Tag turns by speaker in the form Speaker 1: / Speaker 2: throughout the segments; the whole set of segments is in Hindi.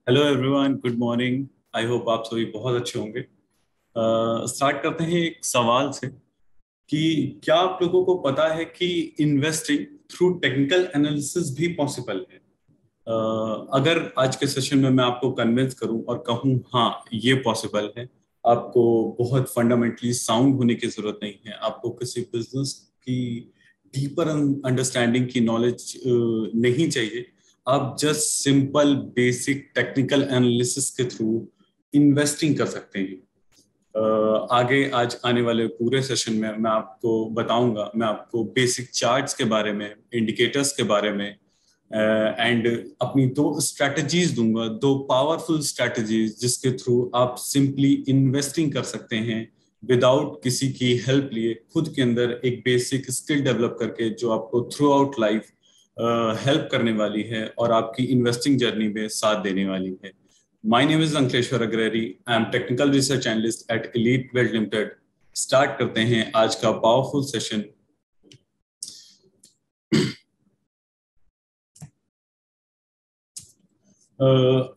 Speaker 1: Hello everyone, good morning. I hope आप सभी बहुत अच्छे होंगे। स्टार्ट करते हैं एक सवाल से कि क्या आप लोगों को पता है कि इन्वेस्टिंग थ्रू टेक्निकल एनालिसिस भी पॉसिबल है। अगर आज के सेशन में मैं आपको कन्विंस करूं और कहूं हाँ ये पॉसिबल है, आपको बहुत फंडामेंटली साउंड होने की जरूरत नहीं है, आपको किसी बिजनेस की डीपर अंडरस्टैंडिंग की नॉलेज नहीं चाहिए। आप just simple basic technical analysis के थ्रू इन्वेस्टिंग कर सकते हैं। आगे आज आने वाले पूरे सेशन में मैं आपको बताऊंगा, मैं आपको बेसिक चार्ट्स के बारे में, इंडिकेटर्स के बारे में एंड अपनी दो स्ट्रैटेजीज दूंगा, दो पावरफुल स्ट्रैटेजीज जिसके थ्रू आप सिंपली इन्वेस्टिंग कर सकते हैं विदाउट किसी की हेल्प लिए, खुद के अंदर एक बेसिक स्किल डेवलप करके, जो आपको थ्रू आउट लाइफ हेल्प करने वाली है और आपकी इन्वेस्टिंग जर्नी में साथ देने वाली है। My name is Ankleshwar Agrahari. I am technical research analyst eight elite wealth limited. Start करते हैं आज का पावरफुल सेशन।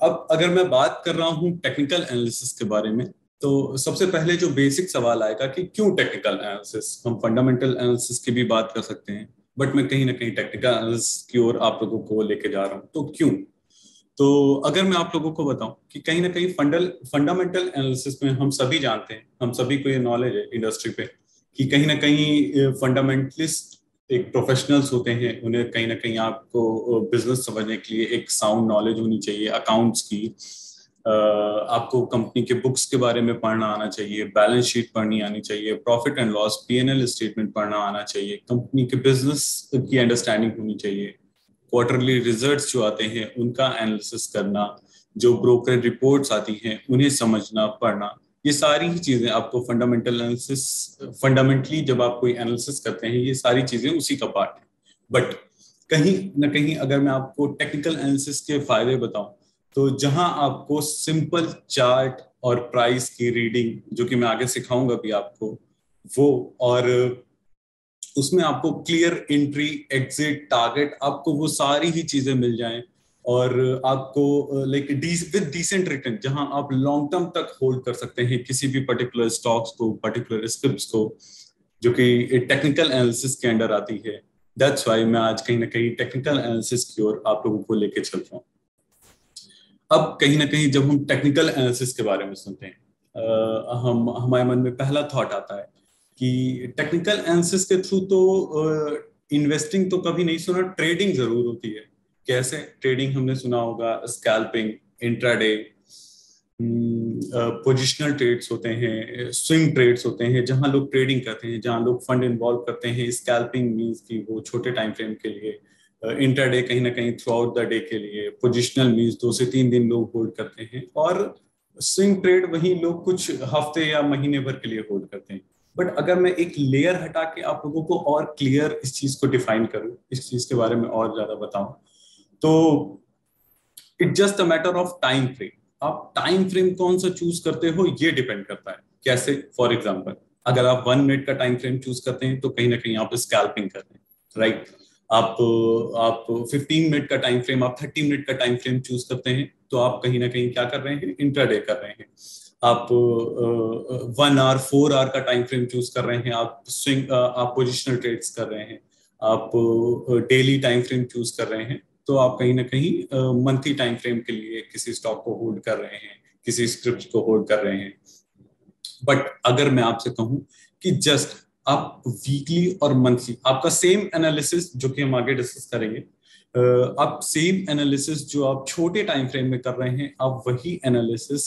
Speaker 1: अब अगर मैं बात कर रहा हूँ टेक्निकल एनालिसिस के बारे में, तो सबसे पहले जो बेसिक सवाल आएगा कि क्यों टेक्निकल एनालिसिस। हम फंडामेंटल एनालिसिस की भी बात कर सकते हैं, बट मैं कहीं ना कहीं टेक्निकल एनालिसिस की ओर आप लोगों को लेके जा रहा हूँ, तो क्यों। तो अगर मैं आप लोगों को बताऊं कि कहीं ना कहीं फंडामेंटल एनालिसिस में हम सभी जानते हैं, हम सभी को ये नॉलेज है इंडस्ट्री पे कि कहीं ना कहीं फंडामेंटलिस्ट एक प्रोफेशनल्स होते हैं, उन्हें कहीं ना कहीं आपको बिजनेस समझने के लिए एक साउंड नॉलेज होनी चाहिए अकाउंट्स की। आपको कंपनी के बुक्स के बारे में पढ़ना आना चाहिए, बैलेंस शीट पढ़नी आनी चाहिए, profit and loss PNL statement पढ़ना आना चाहिए, कंपनी के बिजनेस की अंडरस्टैंडिंग होनी चाहिए, क्वार्टरली रिजल्ट्स जो आते हैं उनका एनालिसिस करना, जो ब्रोकर रिपोर्ट्स आती हैं उन्हें समझना पढ़ना, ये सारी ही चीजें आपको फंडामेंटल एनालिसिस, फंडामेंटली जब आप कोई एनालिसिस करते हैं ये सारी चीजें उसी का पार्ट है। बट कहीं ना कहीं अगर मैं आपको टेक्निकल एनालिसिस के फायदे बताऊं, तो जहां आपको सिंपल चार्ट और प्राइस की रीडिंग, जो कि मैं आगे सिखाऊंगा भी आपको वो, और उसमें आपको क्लियर एंट्री एग्जिट टारगेट, आपको वो सारी ही चीजें मिल जाएं, और आपको लाइक विद डिसेंट रिटर्न, जहां आप लॉन्ग टर्म तक होल्ड कर सकते हैं किसी भी पर्टिकुलर स्टॉक्स को, पर्टिकुलर स्क्रिप्ट्स को, जो कि टेक्निकल एनालिसिस के अंडर आती है। दैट्स वाई मैं आज कहीं ना कहीं टेक्निकल एनालिसिस की ओर आप लोगों को लेके चल रहा हूँ। अब कहीं ना कहीं जब हम टेक्निकल एनालिसिस के बारे में सुनते हैं, हम हमारे मन में पहला थॉट आता है कि टेक्निकल एनालिसिस के थ्रू तो इन्वेस्टिंग तो कभी नहीं सुना, ट्रेडिंग जरूर होती है। कैसे ट्रेडिंग? हमने सुना होगा स्कैल्पिंग, इंट्राडे, पोजिशनल ट्रेड्स होते हैं, स्विंग ट्रेड्स होते हैं, जहां लोग ट्रेडिंग करते हैं, जहां लोग फंड इन्वॉल्व करते हैं। स्कैल्पिंग मींस कि वो छोटे टाइम फ्रेम के लिए, इंट्राडे कहीं ना कहीं थ्रू आउट द डे के लिए, पोजिशनल मींस 2 से 3 दिन लोग होल्ड करते हैं, और स्विंग ट्रेड वही लोग कुछ हफ्ते या महीने भर के लिए होल्ड करते हैं। बट अगर मैं एक लेयर हटा के आप लोगों को और क्लियर इस चीज को डिफाइन करूं, इस चीज के बारे में और ज्यादा बताऊं, तो it just a matter of time frame. आप टाइम फ्रेम कौन सा चूज करते हो ये डिपेंड करता है। कैसे? फॉर एग्जाम्पल, अगर आप 1 मिनट का टाइम फ्रेम चूज करते हैं तो कहीं ना कहीं आप स्कैल्पिंग कर रहे हैं, राइट। आप 15 मिनट का टाइम फ्रेम, आप 30 मिनट का टाइम फ्रेम चूज करते हैं तो आप कहीं ना कहीं क्या कर रहे हैं? इंट्राडे कर रहे हैं। आप 1 आवर 4 आवर का टाइम फ्रेम चूज कर रहे हैं, आप स्विंग, आप पोजिशनल ट्रेड्स कर रहे हैं, आप डेली टाइम फ्रेम चूज कर रहे हैं, तो आप कहीं ना कहीं मंथली टाइम फ्रेम के लिए किसी स्टॉक को होल्ड कर रहे हैं, किसी स्क्रिप्ट को होल्ड कर रहे हैं। बट अगर मैं आपसे कहूं कि जस्ट आप वीकली और मंथली, आपका सेम एनालिसिस जो कि हम आगे डिस्कस करेंगे, आप सेम एनालिसिस जो आप छोटे टाइम फ्रेम में कर रहे हैं, आप वही एनालिसिस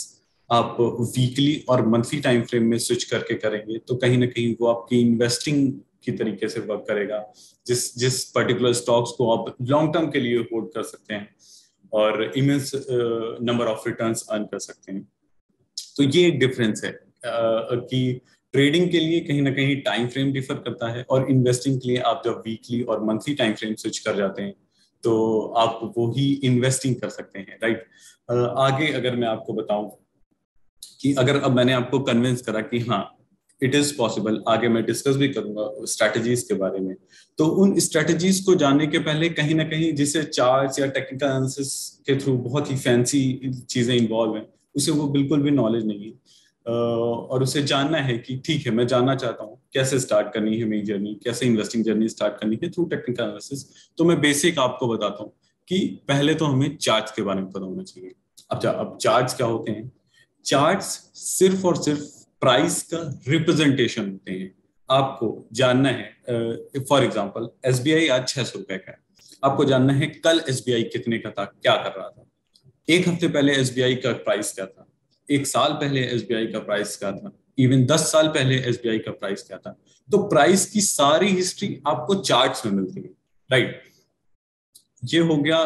Speaker 1: आप वीकली और मंथली टाइम फ्रेम में स्विच करके करेंगे, तो कहीं ना कहीं वो आपकी इन्वेस्टिंग की तरीके से वर्क करेगा। जिस जिस पर्टिकुलर स्टॉक्स को आप लॉन्ग टर्म के लिए होल्ड कर सकते हैं और immense number of returns earn कर सकते हैं। तो ये एक डिफरेंस है कि ट्रेडिंग के लिए कहीं ना कहीं टाइम फ्रेम डिफर करता है, और इन्वेस्टिंग के लिए आप जब वीकली और मंथली टाइम फ्रेम स्विच कर जाते हैं तो आप वो ही इन्वेस्टिंग कर सकते हैं, राइट। आगे अगर मैं आपको बताऊं कि अगर अब मैंने आपको कन्विंस करा कि हाँ इट इज पॉसिबल। आगे मैं डिस्कस भी करूंगा स्ट्रेटजीज के बारे में। तो उन स्ट्रेटजीज को जानने के पहले कहीं ना कहीं जिसे चार्ट्स या टेक्निकल एनालिसिस के थ्रू बहुत ही फैंसी चीजें इन्वॉल्व हैं, उसे वो बिल्कुल भी नॉलेज नहीं है। और उसे जानना है कि ठीक है, मैं जानना चाहता हूँ कैसे स्टार्ट करनी है मेरी जर्नी, कैसे इन्वेस्टिंग जर्नी स्टार्ट करनी है थ्रू टेक्निकल एनालिसिस। तो मैं बेसिक आपको बताता हूँ कि पहले तो हमें चार्ट्स के बारे में पता होना चाहिए। अब चार्ट्स क्या होते हैं? चार्ट्स सिर्फ और सिर्फ प्राइस का रिप्रेजेंटेशन होते हैं। आपको जानना है, फॉर एग्जांपल एसबीआई आज 600 रुपए का है, आपको जानना है कल एसबीआई कितने का था, क्या कर रहा था, एक हफ्ते पहले एसबीआई का प्राइस क्या था, एक साल पहले एसबीआई का प्राइस क्या था, इवन 10 साल पहले एसबीआई का प्राइस क्या था। तो प्राइस की सारी हिस्ट्री आपको चार्ट्स में मिलती है, राइट। ये हो गया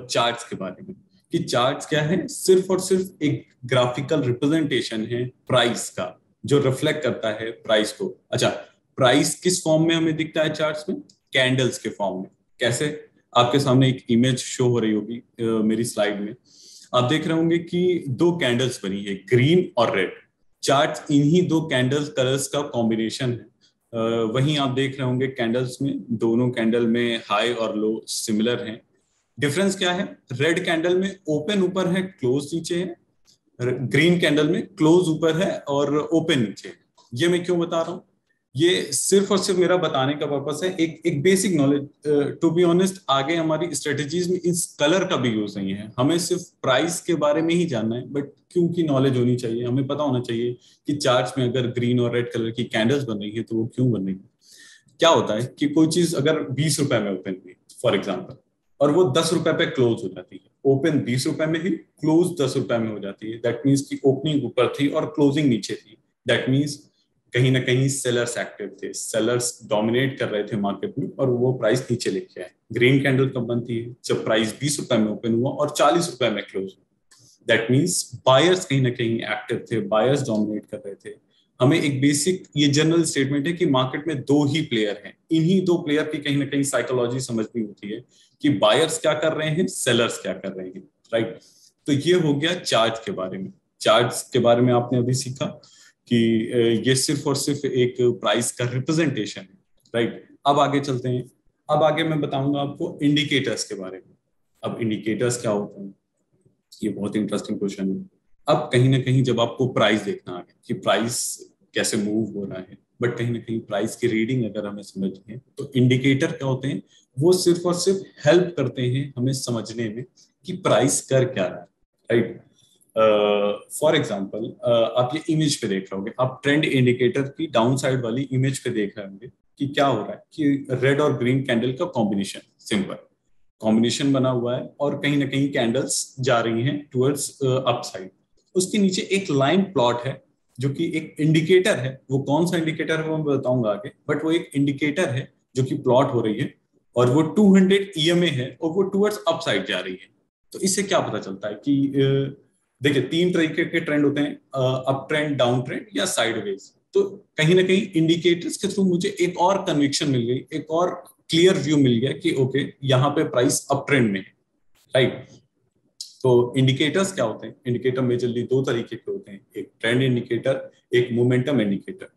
Speaker 1: चार्ट्स के बारे में कि चार्ट्स क्या है, सिर्फ और सिर्फ एक ग्राफिकल रिप्रेजेंटेशन है प्राइस का, जो रिफ्लेक्ट करता है प्राइस को। अच्छा, प्राइस किस फॉर्म में हमें दिखता है चार्ट्स में? कैंडल्स के फॉर्म में। कैसे? आपके सामने एक इमेज शो हो रही होगी मेरी स्लाइड में, आप देख रहे होंगे कि दो कैंडल्स बनी है, ग्रीन और रेड। चार्ट्स इन्हीं दो कैंडल्स कलर्स का कॉम्बिनेशन है। वहीं आप देख रहे होंगे कैंडल्स में, दोनों कैंडल में हाई और लो सिमिलर हैं। डिफरेंस क्या है? रेड कैंडल में ओपन ऊपर है, क्लोज नीचे है। ग्रीन कैंडल में क्लोज ऊपर है और ओपन नीचे है। ये मैं क्यों बता रहा हूँ? ये सिर्फ और सिर्फ मेरा बताने का पर्पस है, एक एक basic knowledge. To be honest, आगे हमारी स्ट्रेटेजीज में इस कलर का भी यूज नहीं है, हमें सिर्फ प्राइस के बारे में ही जानना है। बट क्योंकि नॉलेज होनी चाहिए, हमें पता होना चाहिए कि चार्ट्स में अगर ग्रीन और रेड कलर की कैंडल्स बन रही है तो वो क्यों बन रही है। क्या होता है कि कोई चीज अगर 20 रुपए में ओपन हुई फॉर एग्जाम्पल, और वो 10 रुपए पे क्लोज हो जाती है, ओपन 20 रुपए में ही, क्लोज 10 रुपए में हो जाती है, दैट मीन्स की ओपनिंग ऊपर थी और क्लोजिंग नीचे थी। दैट मीन्स कहीं ना कहीं सेलर्स एक्टिव थे, सेलर्स डोमिनेट कर रहे थे मार्केट में और वो प्राइस नीचे लेके आए। ग्रीन कैंडल कब बनती है? जब प्राइस 20 रुपए में ओपन हुआ और 40 रुपए में क्लोज हुआ। दैट मीन्स बायर्स कहीं ना कहीं एक्टिव थे, बायर्स डोमिनेट कर रहे थे। हमें एक बेसिक ये जनरल स्टेटमेंट है कि मार्केट में दो ही प्लेयर हैं, इन्हीं दो प्लेयर की कहीं ना कहीं साइकोलॉजी समझनी होती है कि बायर्स क्या कर रहे हैं, सेलर्स क्या कर रहे हैं, राइट। तो ये हो गया चार्ट के बारे में। चार्ट्स के बारे में आपने अभी सीखा कि ये सिर्फ और सिर्फ एक प्राइस का रिप्रेजेंटेशन है, राइट। अब आगे चलते हैं। अब आगे मैं बताऊंगा आपको इंडिकेटर्स के बारे में। अब इंडिकेटर्स क्या होते हैं, ये बहुत इंटरेस्टिंग क्वेश्चन है। अब कहीं ना कहीं जब आपको प्राइस देखना है कि प्राइस कैसे मूव हो रहा है, बट कहीं ना कहीं प्राइस की रीडिंग अगर हमें समझनी है, तो इंडिकेटर क्या होते हैं? वो सिर्फ और सिर्फ हेल्प करते हैं हमें समझने में कि प्राइस कर क्या रहा है, राइट। फॉर एग्जाम्पल, आप ये इमेज पे देख रहे होंगे, आप ट्रेंड इंडिकेटर की डाउन साइड वाली इमेज पे देख रहे होंगे कि क्या हो रहा है कि रेड और ग्रीन कैंडल का कॉम्बिनेशन, सिंपल कॉम्बिनेशन बना हुआ है और कहीं ना कहीं कैंडल्स जा रही हैं टुवर्ड्स अपसाइड। उसके नीचे एक लाइन प्लॉट है जो कि एक इंडिकेटर है। वो कौन सा इंडिकेटर है वो मैं बताऊंगा आगे, बट वो एक इंडिकेटर है जो कि प्लॉट हो रही है और वो 200 ईएमए है और वो टुवर्ड्स अपसाइड जा रही है। तो इससे क्या पता चलता है कि देखिए, तीन तरीके के ट्रेंड होते हैं, अप ट्रेंड, डाउन ट्रेंड या साइडवेज। तो कहीं ना कहीं इंडिकेटर्स के थ्रू मुझे एक और कन्विक्शन मिल गई, एक और क्लियर व्यू मिल गया कि ओके, यहाँ पे प्राइस अप ट्रेंड में है, राइट। तो इंडिकेटर्स क्या होते हैं? इंडिकेटर मेजरली दो तरीके के होते हैं, एक ट्रेंड इंडिकेटर, एक मोमेंटम इंडिकेटर।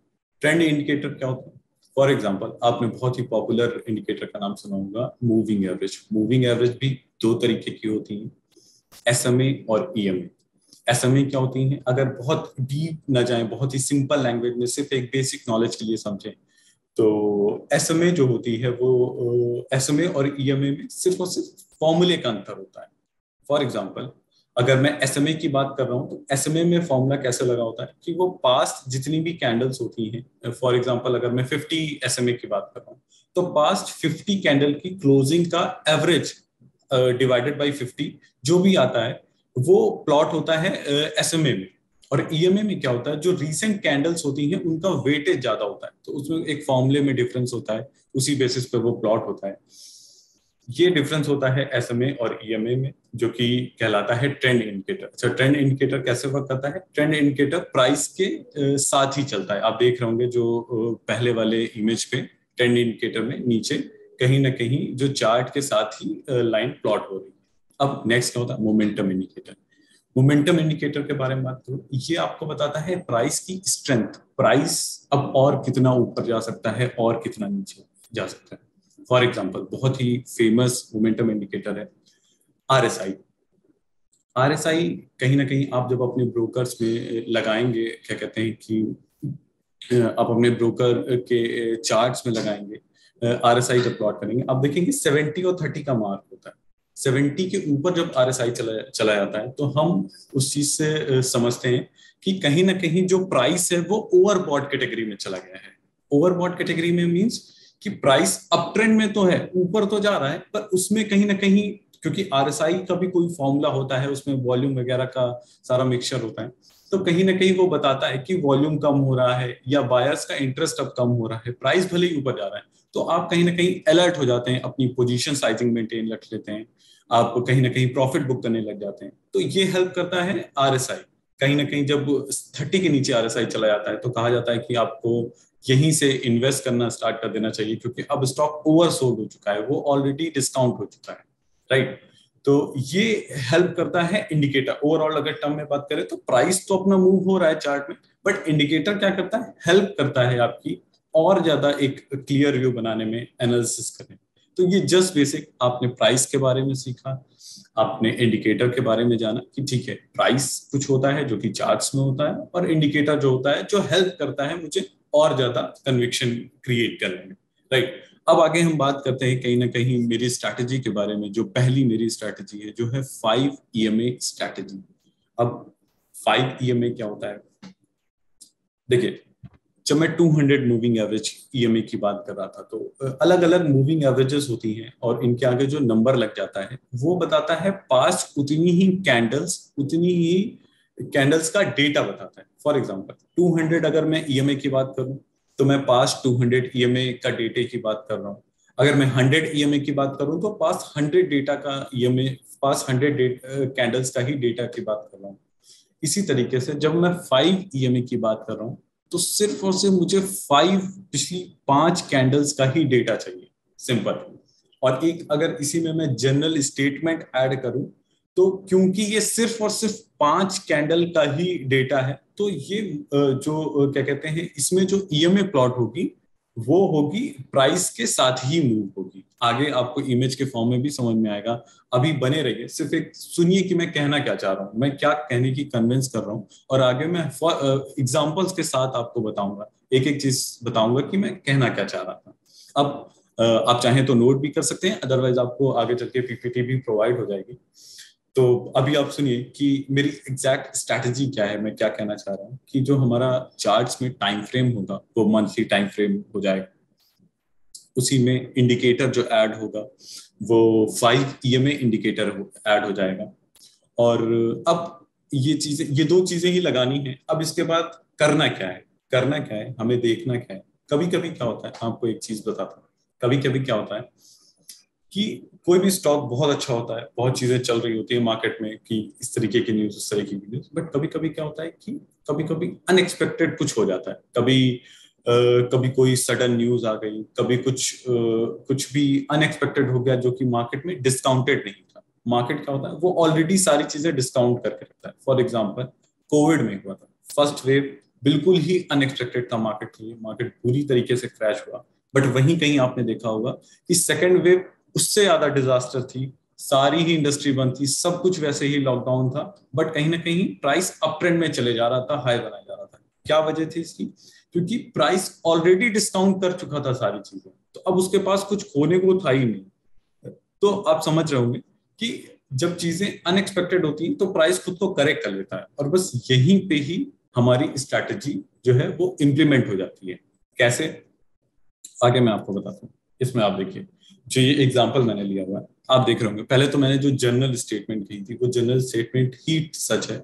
Speaker 1: ट्रेंड इंडिकेटर क्या होता है? फॉर एग्जांपल, आपने बहुत ही पॉपुलर इंडिकेटर का नाम सुना होगा, मूविंग एवरेज। मूविंग एवरेज भी दो तरीके की होती है, एसएमए और ईएमए। एसएमए क्या होती है? अगर बहुत डीप न जाए, बहुत ही सिंपल लैंग्वेज में सिर्फ एक बेसिक नॉलेज के लिए समझें, तो एसएमए जो होती है वो एसएमए और ईएमए में सिर्फ और सिर्फ फॉर्मूले का अंतर होता है। फॉर एग्जाम्पल, अगर मैं एसएमए की बात कर रहा हूँ तो एसएमए में फॉर्मूला कैसे लगा होता है कि वो पास्ट जितनी भी कैंडल्स होती हैं, फॉर एग्जाम्पल अगर मैं 50 एसएमए की बात कर रहा हूँ, तो पास्ट 50 कैंडल की क्लोजिंग का एवरेज डिवाइडेड बाई 50 जो भी आता है वो प्लॉट होता है एसएमए में। और ईएमए में क्या होता है, जो रीसेंट कैंडल्स होती हैं उनका वेटेज ज्यादा होता है, तो उसमें एक फॉर्मूले में डिफरेंस होता है, उसी बेसिस पे वो प्लॉट होता है। ये डिफरेंस होता है एसएमए और ईएमए में, जो कि कहलाता है ट्रेंड इंडिकेटर। अच्छा, ट्रेंड इंडिकेटर कैसे वर्क करता है? ट्रेंड इंडिकेटर प्राइस के साथ ही चलता है। आप देख रहे होंगे जो पहले वाले इमेज पे, ट्रेंड इंडिकेटर में नीचे कहीं ना कहीं जो चार्ट के साथ ही लाइन प्लॉट हो रही है। अब नेक्स्ट क्या होता है? Momentum indicator. मोमेंटम इंडिकेटर के बारे में बात करूं, ये आपको बताता है प्राइस की स्ट्रेंथ, प्राइस अब और कितना ऊपर जा सकता है और कितना नीचे जा सकता है। फॉर एग्जांपल बहुत ही फेमस मोमेंटम इंडिकेटर है आरएसआई। आरएसआई कहीं ना कहीं आप जब अपने ब्रोकर्स में लगाएंगे, क्या कहते हैं कि आप अपने ब्रोकर के चार्ट्स में लगाएंगे, आरएसआई जब प्लॉट करेंगे, आप देखेंगे 70 और 30 का मार्क होता है। 70 के ऊपर जब आरएसआई चला जाता है तो हम उस चीज से समझते हैं कि कहीं ना कहीं जो प्राइस है वो ओवरबॉट कैटेगरी में चला गया है। ओवरबॉट कैटेगरी में मींस कि प्राइस अप ट्रेंड में तो है, ऊपर तो जा रहा है, पर उसमें कहीं ना कहीं, क्योंकि आरएसआई का भी कोई फॉर्मूला होता है, उसमें वॉल्यूम वगैरह का सारा मिक्सचर होता है, तो कहीं ना कहीं वो बताता है कि वॉल्यूम कम हो रहा है या बायर्स का इंटरेस्ट अब कम हो रहा है, प्राइस भले ही ऊपर जा रहा है, तो आप कहीं ना कहीं अलर्ट हो जाते हैं, अपनी पोजीशन साइजिंग मेंटेन रख लेते हैं, आप कहीं ना कहीं प्रॉफिट बुक करने लग जाते हैं। तो ये हेल्प करता है आरएसआई। कहीं ना कहीं जब 30 के नीचे आरएसआई चला जाता है तो कहा जाता है कि आपको यहीं से इन्वेस्ट करना स्टार्ट कर देना चाहिए, क्योंकि अब स्टॉक ओवरसोल्ड हो चुका है, वो ऑलरेडी डिस्काउंट हो चुका है, राइट। तो ये हेल्प करता है इंडिकेटर। ओवरऑल अगर टर्म में बात करें तो प्राइस तो अपना मूव हो रहा है चार्ट में, बट इंडिकेटर क्या करता है, हेल्प करता है आपकी और ज्यादा एक क्लियर व्यू बनाने में, एनालिसिस करने में। तो ये जस्ट बेसिक आपने प्राइस के बारे में सीखा, आपने इंडिकेटर के बारे में जाना कि ठीक है, प्राइस कुछ होता है जो कि चार्ट्स में होता है, और इंडिकेटर जो होता है जो हेल्प करता है मुझे और ज्यादा कन्विक्शन क्रिएट करने में, राइट। अब आगे हम बात करते हैं कहीं ना कहीं मेरी स्ट्रैटेजी के बारे में। जो पहली मेरी स्ट्रैटेजी है जो है 5 EMA स्ट्रैटेजी। अब 5 EMA क्या होता है, देखिए, जब मैं 200 मूविंग एवरेज EMA की बात कर रहा था तो अलग अलग मूविंग एवरेजेस होती हैं, और इनके आगे जो नंबर लग जाता है वो बताता है पास्ट उतनी ही कैंडल्स का डेटा बताता है। फॉर एग्जांपल 200 अगर मैं EMA की बात करूं तो मैं पास्ट 200 EMA का डेटा की बात कर रहा हूं। अगर मैं 100 EMA की बात करूं तो पास्ट 100 डेटा का EMA, पास्ट 100 कैंडल्स का ही डेटा की बात कर रहा हूं। इसी तरीके से जब मैं 5 EMA की बात कर रहा हूं तो सिर्फ और सिर्फ मुझे 5 पिछली 5 कैंडल्स का ही डेटा चाहिए, सिंपल। और एक अगर इसी में मैं जनरल स्टेटमेंट ऐड करूं तो क्योंकि ये सिर्फ और सिर्फ 5 कैंडल का ही डेटा है, तो ये जो क्या कहते हैं, इसमें जो EMA प्लॉट होगी वो होगी प्राइस के साथ ही मूव होगी। आगे आपको इमेज के फॉर्म में भी समझ में आएगा, अभी बने रहिए, सिर्फ एक सुनिए कि मैं कहना क्या चाह रहा हूँ, मैं क्या कहने की कन्विंस कर रहा हूँ, और आगे मैं एग्जांपल्स के साथ आपको बताऊंगा, एक एक चीज बताऊंगा कि मैं कहना क्या चाह रहा था। अब आप चाहें तो नोट भी कर सकते हैं, अदरवाइज आपको आगे चल के PPT भी प्रोवाइड हो जाएगी। तो अभी आप सुनिए कि मेरी एग्जैक्ट स्ट्रैटेजी क्या है, मैं क्या कहना चाह रहा हूँ कि जो हमारा चार्ट्स में टाइम फ्रेम होगा वो मंथली टाइम फ्रेम हो जाएगा, उसी में इंडिकेटर जो ऐड होगा वो 5 EMA इंडिकेटर ऐड हो जाएगा। और अब ये दो चीजें ही लगानी है। अब इसके बाद करना क्या है, हमें देखना क्या है। कभी कभी क्या होता है, आपको एक चीज बताता हूँ, कभी कभी क्या होता है कि कोई भी स्टॉक बहुत अच्छा होता है, बहुत चीजें चल रही होती है मार्केट में कि इस तरीके की न्यूज, उस तरह की न्यूज, बट कभी कभी क्या होता है कि कभी कभी अनएक्सपेक्टेड कुछ हो जाता है। कभी कोई सडन न्यूज आ गई, कभी कुछ भी अनएक्सपेक्टेड हो गया जो कि मार्केट में डिस्काउंटेड नहीं था। मार्केट क्या होता है, वो ऑलरेडी सारी चीजें डिस्काउंट करके रखता है। फॉर एग्जाम्पल कोविड में हुआ था, फर्स्ट वेव बिल्कुल ही अनएक्सपेक्टेड था मार्केट के लिए, मार्केट पूरी तरीके से क्रैश हुआ। बट वहीं कहीं आपने देखा होगा कि सेकेंड वेव उससे ज्यादा डिजास्टर थी, सारी ही इंडस्ट्री बंद थी, सब कुछ वैसे ही लॉकडाउन था, बट कहीं ना कहीं प्राइस अप ट्रेंड में चले जा रहा था, हाई बनाया जा रहा था। क्या वजह थी इसकी, क्योंकि प्राइस ऑलरेडी डिस्काउंट कर चुका था सारी चीजें, तो अब उसके पास कुछ खोने को था ही नहीं। तो आप समझ रहे होंगे कि जब चीजें अनएक्सपेक्टेड होती हैं तो प्राइस खुद को करेक्ट कर लेता है, और बस यहीं पे ही हमारी स्ट्रैटेजी जो है वो इम्प्लीमेंट हो जाती है। कैसे, आगे मैं आपको बताता हूँ। इसमें आप देखिए, जो ये एग्जांपल मैंने लिया हुआ है, आप देख रहे होंगे, पहले तो मैंने जो जनरल स्टेटमेंट की थी वो जनरल स्टेटमेंट ही सच है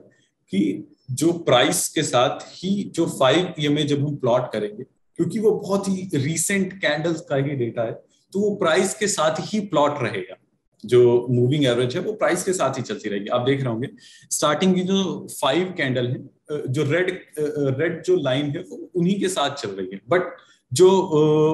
Speaker 1: कि जो प्राइस के साथ ही जो 5 EMA जब हम प्लॉट करेंगे, क्योंकि वो बहुत ही रीसेंट कैंडल्स का ही डेटा है, तो वो प्राइस के साथ ही प्लॉट रहेगा। जो मूविंग एवरेज है वो प्राइस के साथ ही चलती रहेगी। आप देख रहे होंगे स्टार्टिंग की जो 5 कैंडल है, जो रेड जो लाइन है वो उन्हीं के साथ चल रही है, बट जो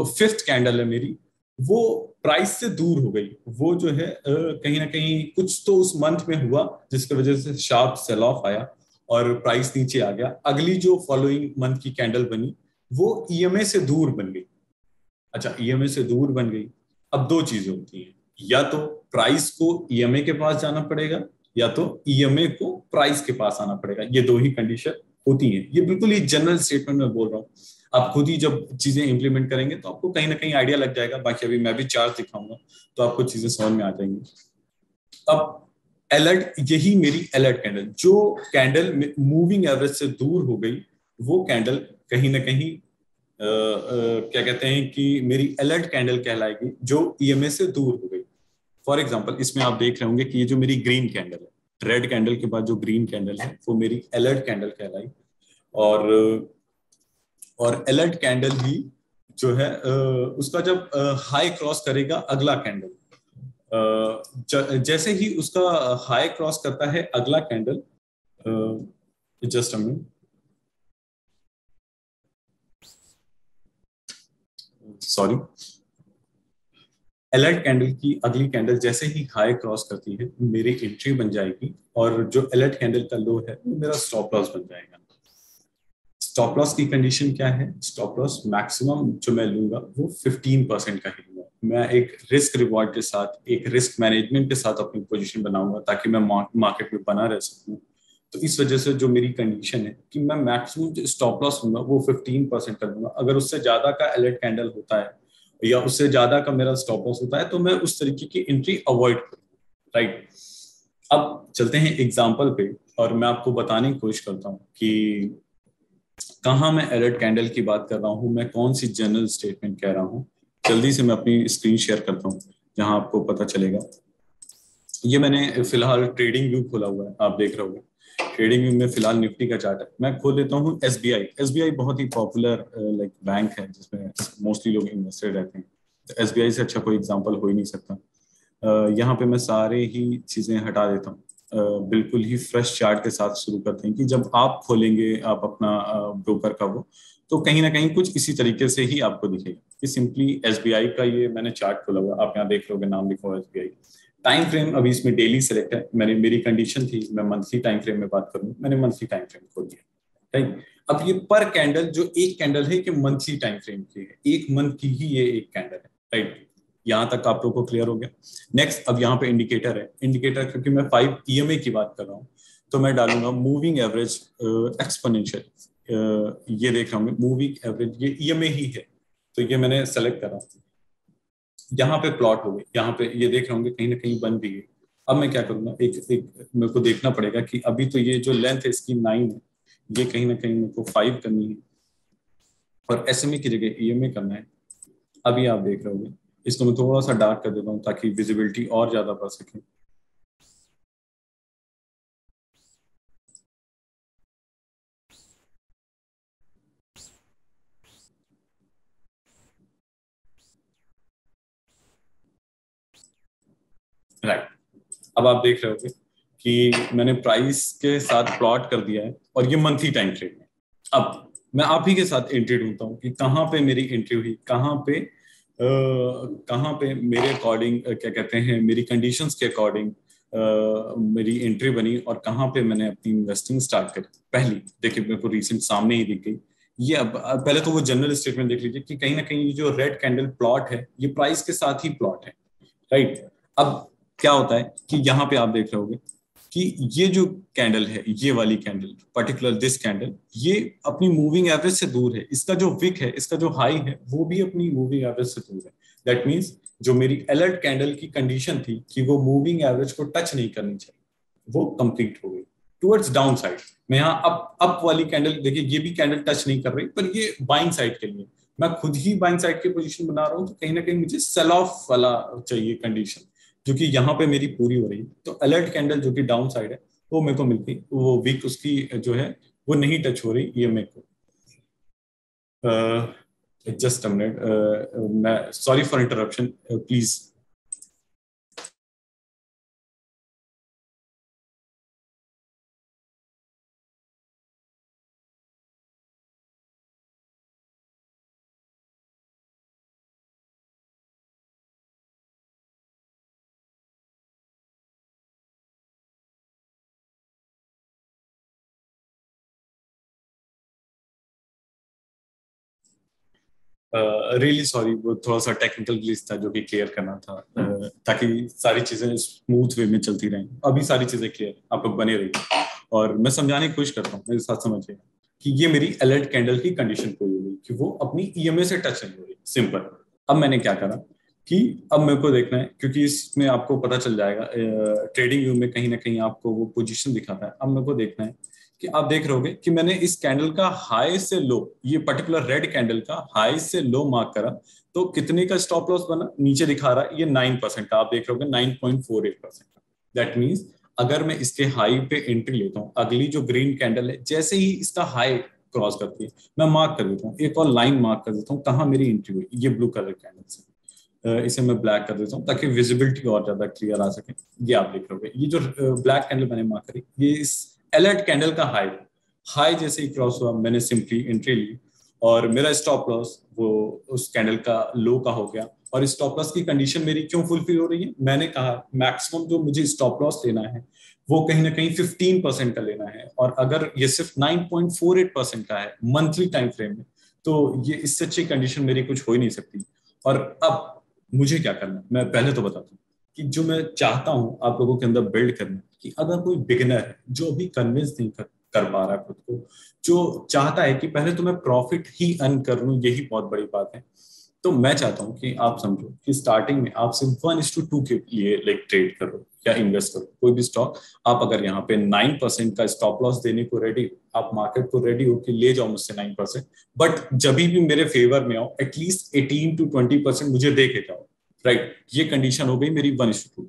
Speaker 1: 5th कैंडल है मेरी, वो प्राइस से दूर हो गई। वो जो है कहीं ना कहीं कुछ तो उस मंथ में हुआ जिसकी वजह से शार्प सेल ऑफ आया और प्राइस नीचे आ गया। अगली जो फॉलोइंग मंथ की कैंडल बनी वो ईएमए से दूर बन गई। अच्छा, ईएमए से दूर बन गई। अब दो चीजें होती हैं, या तो प्राइस को ईएमए के पास जाना पड़ेगा या तो ईएमए को प्राइस के पास आना पड़ेगा। ये दो ही कंडीशन होती हैं। ये बिल्कुल ही जनरल स्टेटमेंट में बोल रहा हूँ। आप खुद ही जब चीजें इंप्लीमेंट करेंगे तो आपको कहीं ना कहीं आइडिया लग जाएगा। बाकी अभी मैं भी चार्ट दिखाऊंगा तो आपको चीजें समझ में आ जाएंगी। अब अलर्ट, यही मेरी अलर्ट कैंडल, जो कैंडल मूविंग एवरेज से दूर हो गई, वो कैंडल कहीं ना कहीं क्या कहते हैं कि मेरी अलर्ट कैंडल कहलाएगी, जो ईएमए से दूर हो गई। फॉर एग्जांपल इसमें आप देख रहे होंगे कि ये जो मेरी ग्रीन कैंडल है, रेड कैंडल के बाद जो ग्रीन कैंडल है वो मेरी अलर्ट कैंडल कहलाई। और अलर्ट कैंडल ही जो है उसका जब हाई क्रॉस करेगा अगला कैंडल, जैसे ही उसका हाई क्रॉस करता है अगला candle, just a minute, sorry, alert candle की अगली कैंडल जैसे ही हाई क्रॉस करती है मेरी एंट्री बन जाएगी, और जो अलर्ट कैंडल का लो है वो मेरा स्टॉप लॉस बन जाएगा। स्टॉप लॉस की कंडीशन क्या है? स्टॉप लॉस मैक्सिमम जो मैं लूंगा वो 15% का ही लूंगा। मैं एक रिस्क रिवॉर्ड के साथ, एक रिस्क मैनेजमेंट के साथ अपनी पोजीशन बनाऊंगा ताकि मैं मार्केट में बना रह सकूं। तो इस वजह से जो मेरी कंडीशन है कि मैं मैक्सिमम जो स्टॉप लॉस लूंगा वो 15% का लूंगा। अगर उससे ज्यादा का अलर्ट कैंडल होता है या उससे ज्यादा का मेरा स्टॉप लॉस होता है तो मैं उस तरीके की एंट्री अवॉइड करूंगा, राइट। अब चलते हैं एग्जाम्पल पे और मैं आपको बताने की कोशिश करता हूँ कि कहाँ मैं अलर्ट कैंडल की बात कर रहा हूँ, मैं कौन सी जनरल स्टेटमेंट कह रहा हूँ। जल्दी से मैं अपनी स्क्रीन शेयर करता हूँ जहां आपको पता चलेगा। ये मैंने फिलहाल ट्रेडिंग व्यू खोला हुआ है, आप देख रहे होंगे। ट्रेडिंग व्यू में फिलहाल निफ्टी का चार्ट है। मैं खोल लेता हूँ एसबीआई। एसबीआई बहुत ही पॉपुलर लाइक बैंक है जिसमें मोस्टली लोग इन्वेस्टेड रहते हैं। तो एसबीआई से अच्छा कोई एग्जांपल हो ही नहीं सकता। यहाँ पे मैं सारे ही चीजें हटा देता हूँ। बिल्कुल ही फ्रेश चार्ट के साथ शुरू करते हैं कि जब आप खोलेंगे आप अपना ब्रोकर का वो, तो कहीं ना कहीं कुछ इसी तरीके से ही आपको दिखेगा कि सिंपली एसबीआई का ये मैंने चार्ट खोला हुआ, आप यहाँ देख लोगे, नाम लिखा हुआ एसबीआई। टाइम फ्रेम अभी इसमें डेली सेलेक्ट है। मेरी कंडीशन थी मैं मंथली टाइम फ्रेम में बात करूँ, मैंने मंथली टाइम फ्रेम खोल दिया, राइट। अब ये पर कैंडल जो एक कैंडल है कि मंथली टाइम फ्रेम की है, एक मंथ की ही ये एक कैंडल है, राइट। यहाँ तक आप लोगों को क्लियर हो गया। नेक्स्ट, अब यहाँ पे इंडिकेटर है। इंडिकेटर क्योंकि मैं 5 ईएमए की बात कर रहा हूँ तो मैं डालूंगा मूविंग एवरेज एक्सपोनेंशियल। ये देख रहा हूँ मूविंग एवरेज, ये ईएमए ही है तो ये मैंने सेलेक्ट करा। यहाँ पे प्लॉट हो गए, यहाँ पे ये देख रहे होंगे कहीं ना कहीं बन भी गई। अब मैं क्या करूंगा, एक एक मेरे को देखना पड़ेगा कि अभी तो ये जो लेंथ है इसकी 9 है, ये कहीं ना कहीं मेरे को 5 करनी है और एसएमए की जगह ईएमए करना है। अभी आप देख रहे होंगे, इसको मैं थोड़ा सा डार्क कर देता हूँ ताकि विजिबिलिटी और ज्यादा बढ़ सके। राइट। अब आप देख रहे होगे कि मैंने प्राइस के साथ प्लॉट कर दिया है और ये मंथली टाइम फ्रेम है। अब मैं आप ही के साथ एंट्री ढूंढता हूँ कि कहाँ पे मेरी एंट्री हुई, कहाँ पे मेरे अकॉर्डिंग क्या कहते हैं, मेरी कंडीशंस के अकॉर्डिंग मेरी एंट्री बनी और कहाँ पे मैंने अपनी इन्वेस्टिंग स्टार्ट करी। पहली देखिए मेरे को रिसेंट सामने ही दिख गई। ये अब पहले तो वो जनरल स्टेटमेंट देख लीजिए कि कहीं ना कहीं जो रेड कैंडल प्लॉट है ये प्राइस के साथ ही प्लॉट है, राइट। अब क्या होता है कि यहाँ पे आप देख रहे होगे कि ये जो कैंडल है, ये वाली कैंडल, पर्टिकुलर दिस कैंडल, ये अपनी मूविंग एवरेज से दूर है। इसका जो विक है, इसका जो हाई है, वो भी अपनी मूविंग एवरेज से दूर है। दैट मीन्स जो मेरी अलर्ट कैंडल की कंडीशन थी कि वो मूविंग एवरेज को टच नहीं करनी चाहिए, वो कंप्लीट हो गई टुवर्ड्स डाउन साइड। मैं यहाँ अप वाली कैंडल देखिए, ये भी कैंडल टच नहीं कर रही, पर ये बाइंग साइड के लिए मैं खुद ही बाइंग साइड की पोजीशन बना रहा हूँ। तो कहीं ना कहीं मुझे सेल ऑफ वाला चाहिए कंडीशन, जो कि यहाँ पे मेरी पूरी हो रही है। तो अलर्ट कैंडल जो कि डाउन साइड है वो मेरे को मिलती, वो वीक उसकी जो है वो नहीं टच हो रही ये मेरे को। जस्ट अ मिनट, मैं sorry for interruption, please. Really sorry, वो थोड़ा सा टेक्निकल ग्लिच था जो कि क्लियर करना था, ताकि सारी चीजें स्मूथ वे में चलती रहें। अभी सारी चीजें क्लियर, आप लोग बने रहिए और मैं समझाने की कोशिश करता हूँ, मेरे साथ समझिए कि ये मेरी अलर्ट कैंडल की कंडीशन पूरी हो गई कि वो अपनी ईएमए से टच नहीं हो रही, सिंपल। अब मैंने क्या करा कि अब मेरे को देखना है, क्योंकि इसमें आपको पता चल जाएगा ट्रेडिंग व्यू में कहीं ना कहीं आपको वो पोजीशन दिखाता है। अब मेरे को देखना है कि आप देख रहोगे कि मैंने इस कैंडल का हाई से लो, ये पर्टिकुलर रेड कैंडल का हाई से लो मार्क करा, तो कितने का स्टॉप लॉस बना नीचे दिखा रहा है, ये 9% का, आप देख रहोगे 9.48% का। दैट मीन्स अगर मैं इसके हाई पे एंट्री लेता हूँ, अगली जो ग्रीन कैंडल है जैसे ही इसका हाई क्रॉस करती है, मैं मार्क कर देता हूँ, एक और लाइन मार्क कर देता हूँ कहाँ मेरी एंट्री हुई, ये ब्लू कलर कैंडल से। इसे मैं ब्लैक कर देता हूँ ताकि विजिबिलिटी और ज्यादा क्लियर आ सके। ये आप देख रहोगे, ये जो ब्लैक कैंडल मैंने मार्क करी, ये इस अलर्ट कैंडल का हाई, हाई जैसे ही क्रॉस हुआ मैंने सिंपली एंट्री ली, और मेरा स्टॉप लॉस वो उस कैंडल का लो का हो गया। और स्टॉप लॉस की कंडीशन मेरी क्यों फुलफिल हो रही है, मैंने कहा मैक्सिमम जो मुझे स्टॉप लॉस लेना है वो कहीं ना कहीं 15% का लेना है, और अगर ये सिर्फ 9.48% का है मंथली टाइम फ्रेम में, तो ये इससे अच्छी कंडीशन मेरी कुछ हो ही नहीं सकती। और अब मुझे क्या करना है, मैं पहले तो बताता हूँ कि जो मैं चाहता हूँ आप लोगों के अंदर बिल्ड करना, कि अगर कोई बिगिनर है जो अभी कन्विंस नहीं कर पा रहा खुद को, जो चाहता है कि पहले तो मैं प्रॉफिट ही अर्न कर लूँ, यही बहुत बड़ी बात है, तो मैं चाहता हूँ कि आप समझो कि स्टार्टिंग में आप सिर्फ 1:2 के लिए लाइक ट्रेड करो या इन्वेस्ट करो कोई भी स्टॉक। आप अगर यहाँ पे 9% का स्टॉप लॉस देने को रेडी हो, आप मार्केट को रेडी हो कि ले जाओ मुझसे 9%, बट जब भी मेरे फेवर में आओ एटलीस्ट 18 to 20% मुझे दे के जाओ, राइट। ये कंडीशन हो गई मेरी 1:2।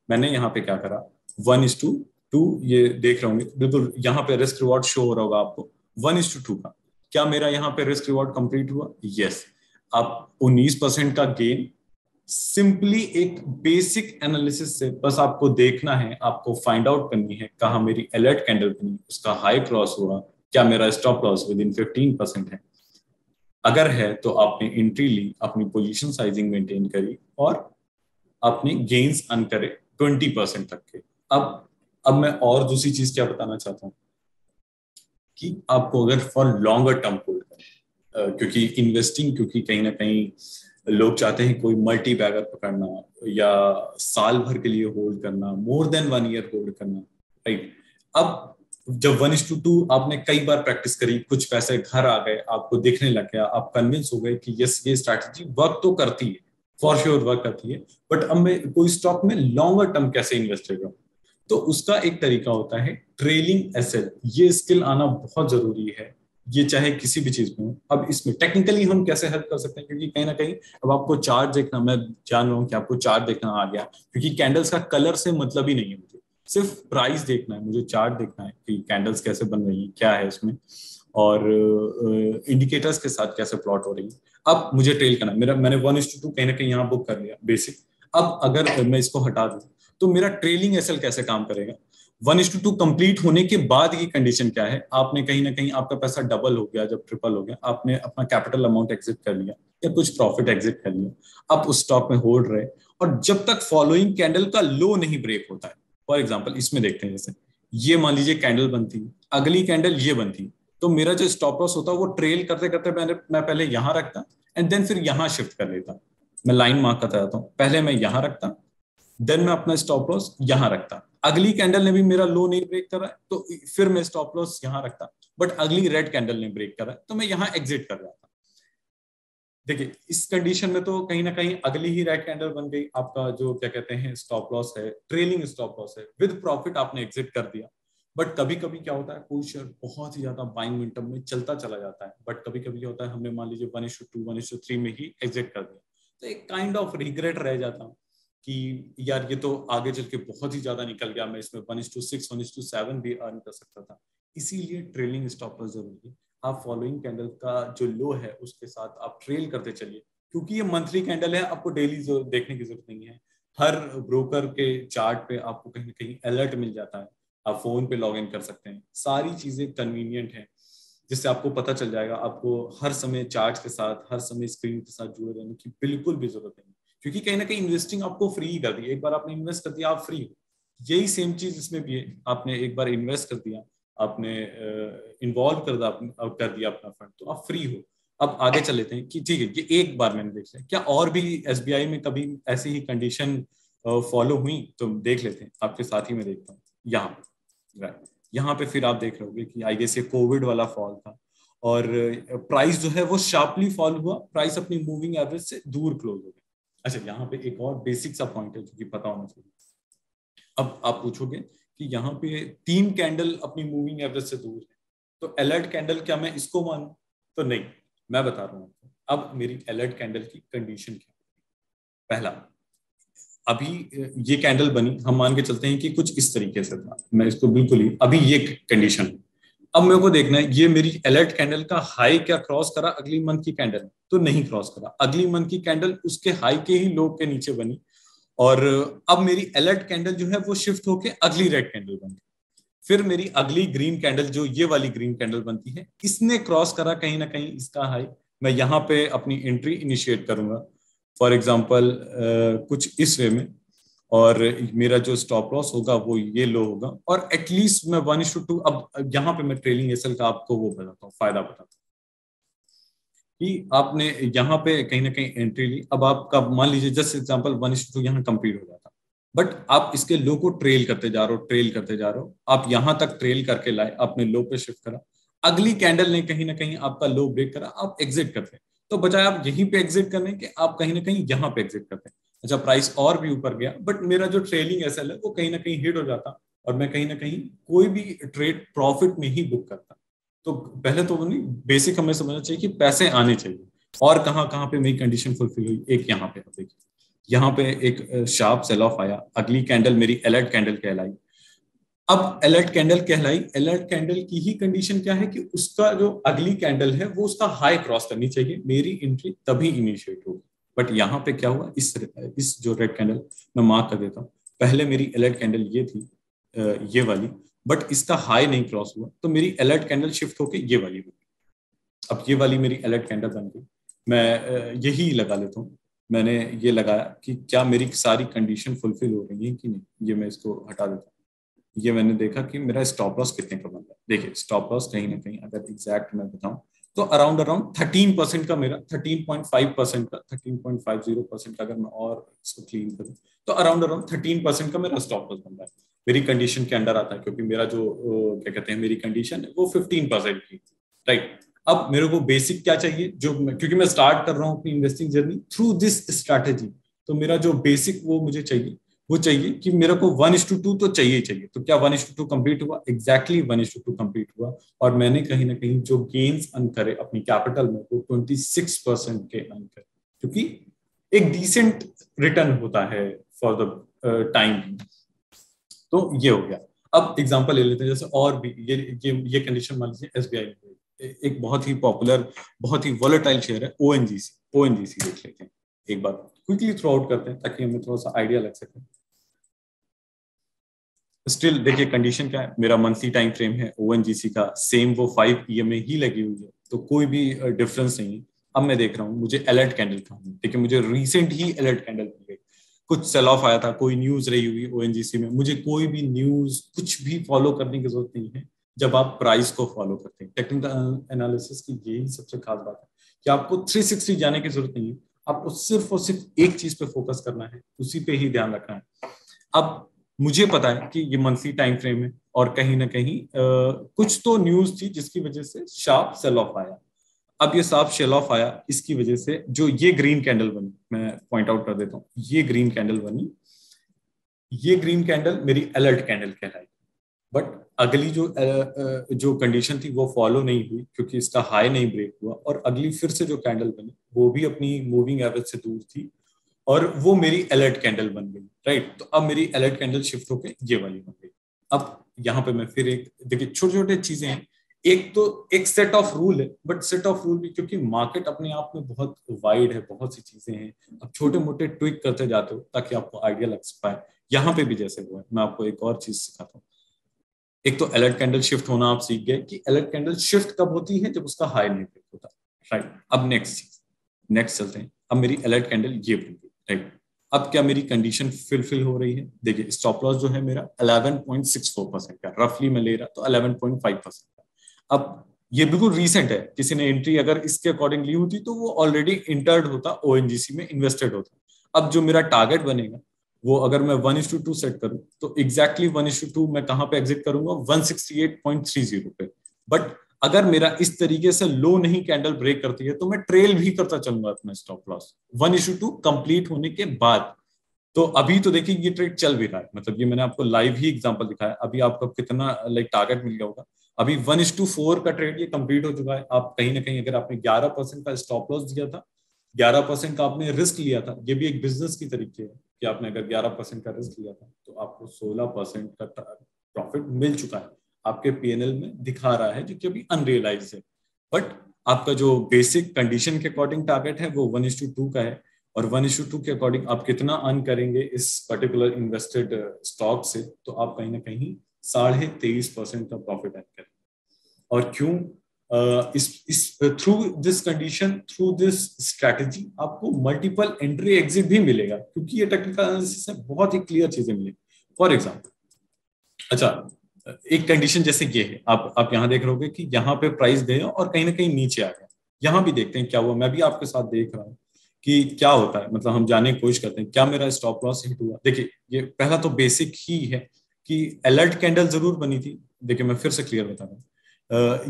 Speaker 1: मैंने यहाँ पे क्या करा, 1:2, ये देख रहे होंगे बिल्कुल यहाँ पे रिस्क रिवॉर्ड शो हो रहा होगा आपको 1:2 का। क्या मेरा यहाँ पे रिस्क रिवॉर्ड कंप्लीट हुआ? यस। आप 19% का गेन सिंपली एक बेसिक एनालिसिस से, बस आपको देखना है, आपको फाइंड आउट करनी है कहाँ मेरी अलर्ट कैंडल बनी, उसका हाई क्रॉस हुआ, क्या मेरा स्टॉप लॉस विद इन 15% है। अगर है तो आपने एंट्री ली, अपनी पोजीशन साइजिंग मेंटेन करी, और अपने गेन्स अर्न करे 20% तक के। अब मैं और दूसरी चीज क्या बताना चाहता हूँ कि आपको अगर फॉर लॉन्गर टर्म होल्ड करना, क्योंकि इन्वेस्टिंग, क्योंकि कहीं ना कहीं लोग चाहते हैं कोई मल्टी बैगर पकड़ना या साल भर के लिए होल्ड करना, मोर देन 1 ईयर होल्ड करना, राइट। अब जब 1:2 आपने कई बार प्रैक्टिस करी, कुछ पैसे घर आ गए, आपको दिखने लग गया, आप कन्विंस हो गए कि यस ये स्ट्रैटेजी वर्क तो करती है, फॉर श्योर वर्क करती है, बट अब मैं कोई स्टॉक में लॉन्गर टर्म कैसे इन्वेस्ट करूँ, तो उसका एक तरीका होता है ट्रेलिंग एसएल। ये स्किल आना बहुत जरूरी है, ये चाहे किसी भी चीज में हो। अब इसमें टेक्निकली हम कैसे हेल्प कर सकते हैं, क्योंकि कहीं ना कहीं अब आपको चार्ट देखना, मैं जान रहा हूँ कि आपको चार्ट देखना आ गया, क्योंकि कैंडल्स का कलर से मतलब ही नहीं है मुझे, सिर्फ प्राइस देखना है, मुझे चार्ट देखना है कि कैंडल्स कैसे बन रही है, क्या है उसमें, और इंडिकेटर्स के साथ कैसे प्लॉट हो रही है। अब मुझे ट्रेल करना, मेरा मैंने 1:2 कहीं ना कहीं यहाँ बुक कर लिया बेसिक। अब अगर मैं इसको हटा दूं तो मेरा ट्रेलिंग एसएल कैसे काम करेगा? 1:2 कंप्लीट होने के बाद की कंडीशन क्या है, आपने कहीं ना कहीं आपका पैसा डबल हो गया, जब ट्रिपल हो गया, आपने अपना कैपिटल अमाउंट एग्जिट कर लिया या कुछ प्रॉफिट एग्जिट कर लिया, आप उस स्टॉक में होल्ड रहे, और जब तक फॉलोइंग कैंडल का लो नहीं ब्रेक होता है। फॉर एग्जाम्पल इसमें देखते हैं, जैसे ये मान लीजिए कैंडल बनती, अगली कैंडल ये बनती, तो मेरा जो स्टॉप लॉस होता है वो ट्रेल करते करते मैं पहले यहां रखता, एंड देन फिर यहां शिफ्ट कर लेता। मैं लाइन मार्क करता जाता हूँ, पहले मैं यहां रखता, देन मैं अपना स्टॉप लॉस यहां रखता, अगली कैंडल ने भी मेरा लो नहीं ब्रेक करा तो फिर मैं स्टॉप लॉस यहां रखता, बट अगली रेड कैंडल ने ब्रेक करा तो मैं यहां एग्जिट कर रहा था। देखिए इस कंडीशन में तो कहीं ना कहीं अगली ही रेड कैंडल बन गई, आपका जो क्या कहते हैं स्टॉप लॉस है, ट्रेलिंग स्टॉप लॉस है, विद प्रॉफिट आपने एग्जिट कर दिया। बट कभी कभी क्या होता है, कोई शेयर बहुत ही ज्यादा बाइंग मोमेंटम में चलता चला जाता है, बट कभी कभी क्या होता है, हमने मान लीजिए 1:2 1:3 में ही एग्जिट कर दिया, तो एक काइंड ऑफ रिग्रेट रह जाता हूँ कि यार ये तो आगे चल के बहुत ही ज्यादा निकल गया, मैं इसमें 1:6 1:7 भी अर्न कर सकता था। इसीलिए ट्रेलिंग स्टॉप लॉस जरूरी है। आप फॉलोइंग कैंडल का जो लो है उसके साथ आप ट्रेल करते चलिए, क्योंकि ये मंथली कैंडल है, आपको डेली देखने की जरूरत नहीं है। हर ब्रोकर के चार्ट पे आपको कहीं ना कहीं अलर्ट मिल जाता है, आप फोन पे लॉग इन कर सकते हैं, सारी चीजें कन्वीनियंट हैं, जिससे आपको पता चल जाएगा। आपको हर समय चार्ट के साथ, हर समय स्क्रीन के साथ जुड़े रहने की बिल्कुल भी जरूरत नहीं, क्योंकि कहीं ना कहीं इन्वेस्टिंग आपको फ्री ही कर दी, एक बार आपने इन्वेस्ट कर दिया आप फ्री हो। यही सेम चीज इसमें भी है, आपने एक बार इन्वेस्ट कर दिया, आपने इन्वॉल्व कर दिया अपना फंड, तो आप फ्री हो। अब आगे चल लेते हैं कि ठीक है, ये एक बार मैंने देख लिया, क्या और भी एसबीआई में कभी ऐसी ही कंडीशन फॉलो हुई, तो देख लेते हैं, आपके साथ ही मैं देखता हूँ। यहाँ पे फिर आप देख रहे होगे कि आई गेस ये कोविड वाला फॉल था, और प्राइस जो है वो शार्पली फॉल हुआ, प्राइस अपनी मूविंग एवरेज से दूर क्लोज हो गया। अच्छा, यहाँ पे एक और बेसिक सा पॉइंट है जो कि पता होना चाहिए। अब आप पूछोगे कि यहाँ पे 3 कैंडल अपनी मूविंग एवरेज से दूर है, तो अलर्ट कैंडल क्या मैं इसको मानूं? तो नहीं, मैं बता रहा हूँ। अब मेरी अलर्ट कैंडल की कंडीशन क्या है? पहला, अभी ये कैंडल बनी, हम मान के चलते हैं कि कुछ इस तरीके से था, मैं इसको बिल्कुल ही अभी ये कंडीशन, अब मेरे को देखना है ये मेरी अलर्ट कैंडल का हाई क्या क्रॉस करा अगली मंथ की कैंडल? तो नहीं क्रॉस करा, अगली मंथ की कैंडल उसके हाई के ही लो के नीचे बनी, और अब मेरी अलर्ट कैंडल जो है वो शिफ्ट होके अगली रेड कैंडल बन गई। फिर मेरी अगली ग्रीन कैंडल, जो ये वाली ग्रीन कैंडल बनती है, इसने क्रॉस करा कहीं ना कहीं इसका हाई, मैं यहाँ पे अपनी एंट्री इनिशिएट करूंगा फॉर एग्जाम्पल कुछ इस वे में, और मेरा जो स्टॉप लॉस होगा वो ये लो होगा, और एटलीस्ट मैं 1:2, अब यहाँ पे मैं ट्रेलिंग एसएल का आपको वो बताता हूँ, फायदा बताता हूँ कि आपने यहाँ पे कहीं ना कहीं एंट्री ली, अब आपका मान लीजिए जस्ट एग्जांपल 1:2 यहाँ कंप्लीट हो जाता, बट आप इसके लो को ट्रेल करते जा रहे हो, ट्रेल करते जा रहे हो, आप यहाँ तक ट्रेल करके लाए, आपने लो पे शिफ्ट करा, अगली कैंडल ने कहीं ना कहीं आपका लो ब्रेक करा, आप एग्जिट करते हैं, तो बजाय आप यहीं पे एग्जिट करने के, आप कहीं ना कहीं यहाँ पे एग्जिट करते हैं। अच्छा, प्राइस और भी ऊपर गया, बट मेरा जो ट्रेलिंग एसएल है वो कहीं ना कहीं हिट हो जाता, और मैं कहीं ना कहीं कोई भी ट्रेड प्रॉफिट में ही बुक करता। तो पहले तो नहीं, बेसिक हमें समझना चाहिए कि पैसे आने चाहिए, और कहाँ कहाँ पे मेरी कंडीशन फुलफिल हुई। एक यहाँ पे देखिए, यहाँ पे एक शार्प सेल ऑफ आया, अगली कैंडल मेरी अलर्ट कैंडल कहलाई। अब अलर्ट कैंडल कहलाई, अलर्ट कैंडल की ही कंडीशन क्या है कि उसका जो अगली कैंडल है वो उसका हाई क्रॉस करनी चाहिए, मेरी एंट्री तभी इनिशिएट होगी। बट यहाँ पे क्या हुआ, इस जो रेड कैंडल, मैं मार्क कर देता हूँ, पहले मेरी अलर्ट कैंडल ये थी, ये वाली, बट इसका हाई नहीं क्रॉस हुआ, तो मेरी अलर्ट कैंडल शिफ्ट होके ये वाली बन गई। अब ये वाली मेरी अलर्ट कैंडल बन गई, मैं यही लगा लेता हूँ। मैंने ये लगाया कि क्या मेरी सारी कंडीशन फुलफिल हो रही है कि नहीं, ये मैं इसको हटा देता हूँ। ये मैंने देखा कि मेरा स्टॉप लॉस कितने का बन रहा है। देखिए, स्टॉप लॉस कहीं ना कहीं अगर एग्जैक्ट मैं बताऊं तो अराउंड अराउंड 13% का मेरा, 13.5% का, 13.50% का, अगर मैं और इसको क्लीन करूं तो अराउंड अराउंड 13% का मेरा स्टॉप लॉस बन रहा है, मेरी कंडीशन के अंडर आता है, क्योंकि मेरा जो क्या कहते हैं मेरी कंडीशन है वो 15% की, राइट। अब मेरे को बेसिक क्या चाहिए, जो क्योंकि मैं स्टार्ट कर रहा हूँ अपनी investing journey through this strategy, तो मेरा जो बेसिक वो मुझे चाहिए, वो चाहिए कि मेरे को 1:2 तो चाहिए ही चाहिए। तो क्या 1:2 कंप्लीट हुआ? एग्जैक्टली 1:2 कंप्लीट हुआ, और मैंने कहीं ना कहीं जो गेन्स अर्न करे अपनी कैपिटल में वो 26% के अर्न करे, क्योंकि एक डिसेंट रिटर्न होता है फॉर द टाइम। तो ये हो गया। अब एग्जांपल ले लेते हैं, जैसे और भी ये कंडीशन मान लीजिए एसबीआई में, एक बहुत ही पॉपुलर, बहुत ही वॉलेटाइल शेयर है ओएनजीसी। ओएनजीसी देख लेते हैं एक बार, क्विकली थ्रो आउट करते हैं ताकि हमें थोड़ा सा आइडिया लग सके। स्टिल देखिए कंडीशन क्या है, मेरा मंथली टाइम फ्रेम है ओएनजीसी का, सेम वो 5 ईएमए ही लगी हुई है, तो कोई भी डिफरेंस नहीं है। अब मैं देख रहा हूँ मुझे अलर्ट कैंडल था, देखिए मुझे रिसेंट ही अलर्ट कैंडल मिल गई, कुछ सेल ऑफ आया था, कोई न्यूज रही हुई ओएनजीसी में, मुझे कोई भी न्यूज कुछ भी फॉलो करने की जरूरत नहीं है जब आप प्राइस को फॉलो करते हैं। टेक्निकल एनालिसिस की यही सबसे खास बात है कि आपको 360 जाने की जरूरत नहीं है, आपको सिर्फ और सिर्फ एक चीज पे फोकस करना है, उसी पे ही ध्यान रखना है। अब मुझे पता है कि ये मंथली टाइम फ्रेम है, और कहीं ना कहीं कुछ तो न्यूज थी जिसकी वजह से शार्प सेल ऑफ आया। अब ये शार्प सेल ऑफ आया, इसकी वजह से जो ये ग्रीन कैंडल बनी, मैं पॉइंट आउट कर देता हूँ, ये ग्रीन कैंडल बनी, ये ग्रीन कैंडल मेरी अलर्ट कैंडल कहलाई। बट अगली जो कंडीशन थी वो फॉलो नहीं हुई, क्योंकि इसका हाई नहीं ब्रेक हुआ, और अगली फिर से जो कैंडल बनी वो भी अपनी मूविंग एवरेज से दूर थी, और वो मेरी अलर्ट कैंडल बन गई, राइट। तो अब मेरी अलर्ट कैंडल शिफ्ट होकर ये वाली बन गई। अब यहाँ पे मैं फिर एक देखिए, छोटे छोटे चीजें हैं, एक तो एक सेट ऑफ रूल है, बट सेट ऑफ रूल भी, क्योंकि मार्केट अपने आप में बहुत वाइड है, बहुत सी चीजें हैं, अब छोटे मोटे ट्विक करते जाते हो ताकि आपको आइडिया लग पाए। यहाँ पे भी जैसे हुआ है, मैं आपको एक और चीज सिखाता हूँ। एक तो अलर्ट कैंडल शिफ्ट होना आप सीख गए कि अलर्ट कैंडल शिफ्ट कब होती है, जब उसका हाई नहीं ब्रेक होता, राइट। अब नेक्स्ट चलते हैं। अब मेरी अलर्ट कैंडल ये बन गई, राइट। अब क्या मेरी कंडीशन फिल हो रही है? देखिए स्टॉप लॉस जो है मेरा 11.64% का, रफली मैं ले रहा तो 11.5% का। अब ये बिल्कुल रीसेंट है, किसी ने एंट्री अगर इसके अकॉर्डिंग ली होती तो वो ऑलरेडी इंटर्ड होता, ओएनजीसी में इन्वेस्टेड होता। अब जो मेरा टारगेट बनेगा वो अगर मैं 1:2 सेट करूं तो एग्जैक्टली 1:2 मैं कहां पे एग्जिट करूंगा, 168.30 पे। बट अगर मेरा इस तरीके से लो नहीं कैंडल ब्रेक करती है तो मैं ट्रेल भी करता चलूंगा अपना स्टॉप लॉस 1:2 कंप्लीट होने के बाद। तो अभी तो देखिए ये ट्रेड चल भी रहा है, मतलब ये मैंने आपको लाइव ही एग्जांपल दिखाया। अभी आपको कितना लाइक टारगेट मिल गया होगा, अभी 1:4 का ट्रेड ये कंप्लीट हो चुका है। आप कहीं ना कहीं अगर आपने 11% का स्टॉप लॉस दिया था, 11% का आपने रिस्क लिया था, ये भी एक बिजनेस की तरीके है कि आपने अगर 11% का रिस्क लिया था तो आपको 16% का प्रॉफिट मिल चुका है, आपके पीएनएल में दिखा रहा है, जो कि अभी अनरियलाइज है। बट आपका जो बेसिक कंडीशन के अकॉर्डिंग टारगेट है वो 1:2 का है, और 1:2 के अकॉर्डिंग आप कितना अर्न करेंगे इस पर्टिकुलर इन्वेस्टेड स्टॉक से, तो आप कहीं ना कहीं 23.5% का प्रॉफिट अर्न करेंगे। और क्यों? इस through this condition, through this strategy आपको मल्टीपल एंट्री एग्जिट भी मिलेगा, क्योंकि ये टेक्निकल एनालिसिस से बहुत ही क्लियर चीजें मिलेगी। फॉर एग्जाम्पल, अच्छा एक कंडीशन जैसे ये है, आप यहाँ देख रहे होगे कि यहाँ पे प्राइस गया और कहीं ना कहीं नीचे आ गया। यहाँ भी देखते हैं क्या हुआ, मैं भी आपके साथ देख रहा हूँ कि क्या होता है, मतलब हम जानने की कोशिश करते हैं क्या मेरा स्टॉप लॉस हिट हुआ। देखिए ये पहला तो बेसिक ही है कि अलर्ट कैंडल जरूर बनी थी। देखिए मैं फिर से क्लियर बता रहा हूँ,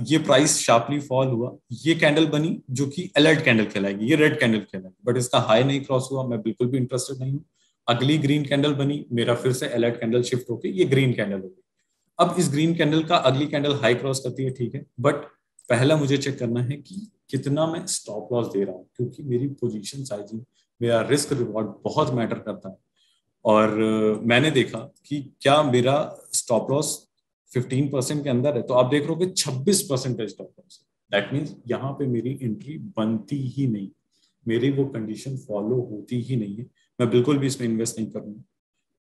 Speaker 1: ये प्राइस शार्पली फॉल हुआ, ये कैंडल बनी जो कि अलर्ट कैंडल कहलाएगी, ये रेड कैंडल कहलाएगी, बट इसका हाई नहीं क्रॉस हुआ, मैं बिल्कुल भी इंटरेस्टेड नहीं हूँ। अगली ग्रीन कैंडल बनी, मेरा फिर से अलर्ट कैंडल शिफ्ट होकर ये ग्रीन कैंडल होगी। अब इस ग्रीन कैंडल का अगली कैंडल हाई क्रॉस करती है, ठीक है, बट पहला मुझे चेक करना है कि कितना मैं स्टॉप लॉस दे रहा हूँ, क्योंकि मेरी पोजीशन साइजिंग, मेरा रिस्क रिवॉर्ड बहुत मैटर करता है। और मैंने देखा कि क्या मेरा स्टॉप लॉस 15% के अंदर है, तो आप देख रहे हो कि 26% का स्टॉप लॉस है। दैट मीन्स यहाँ पे मेरी एंट्री बनती ही नहीं, मेरी वो कंडीशन फॉलो होती ही नहीं है, मैं बिल्कुल भी इसमें इन्वेस्ट नहीं करूंगा।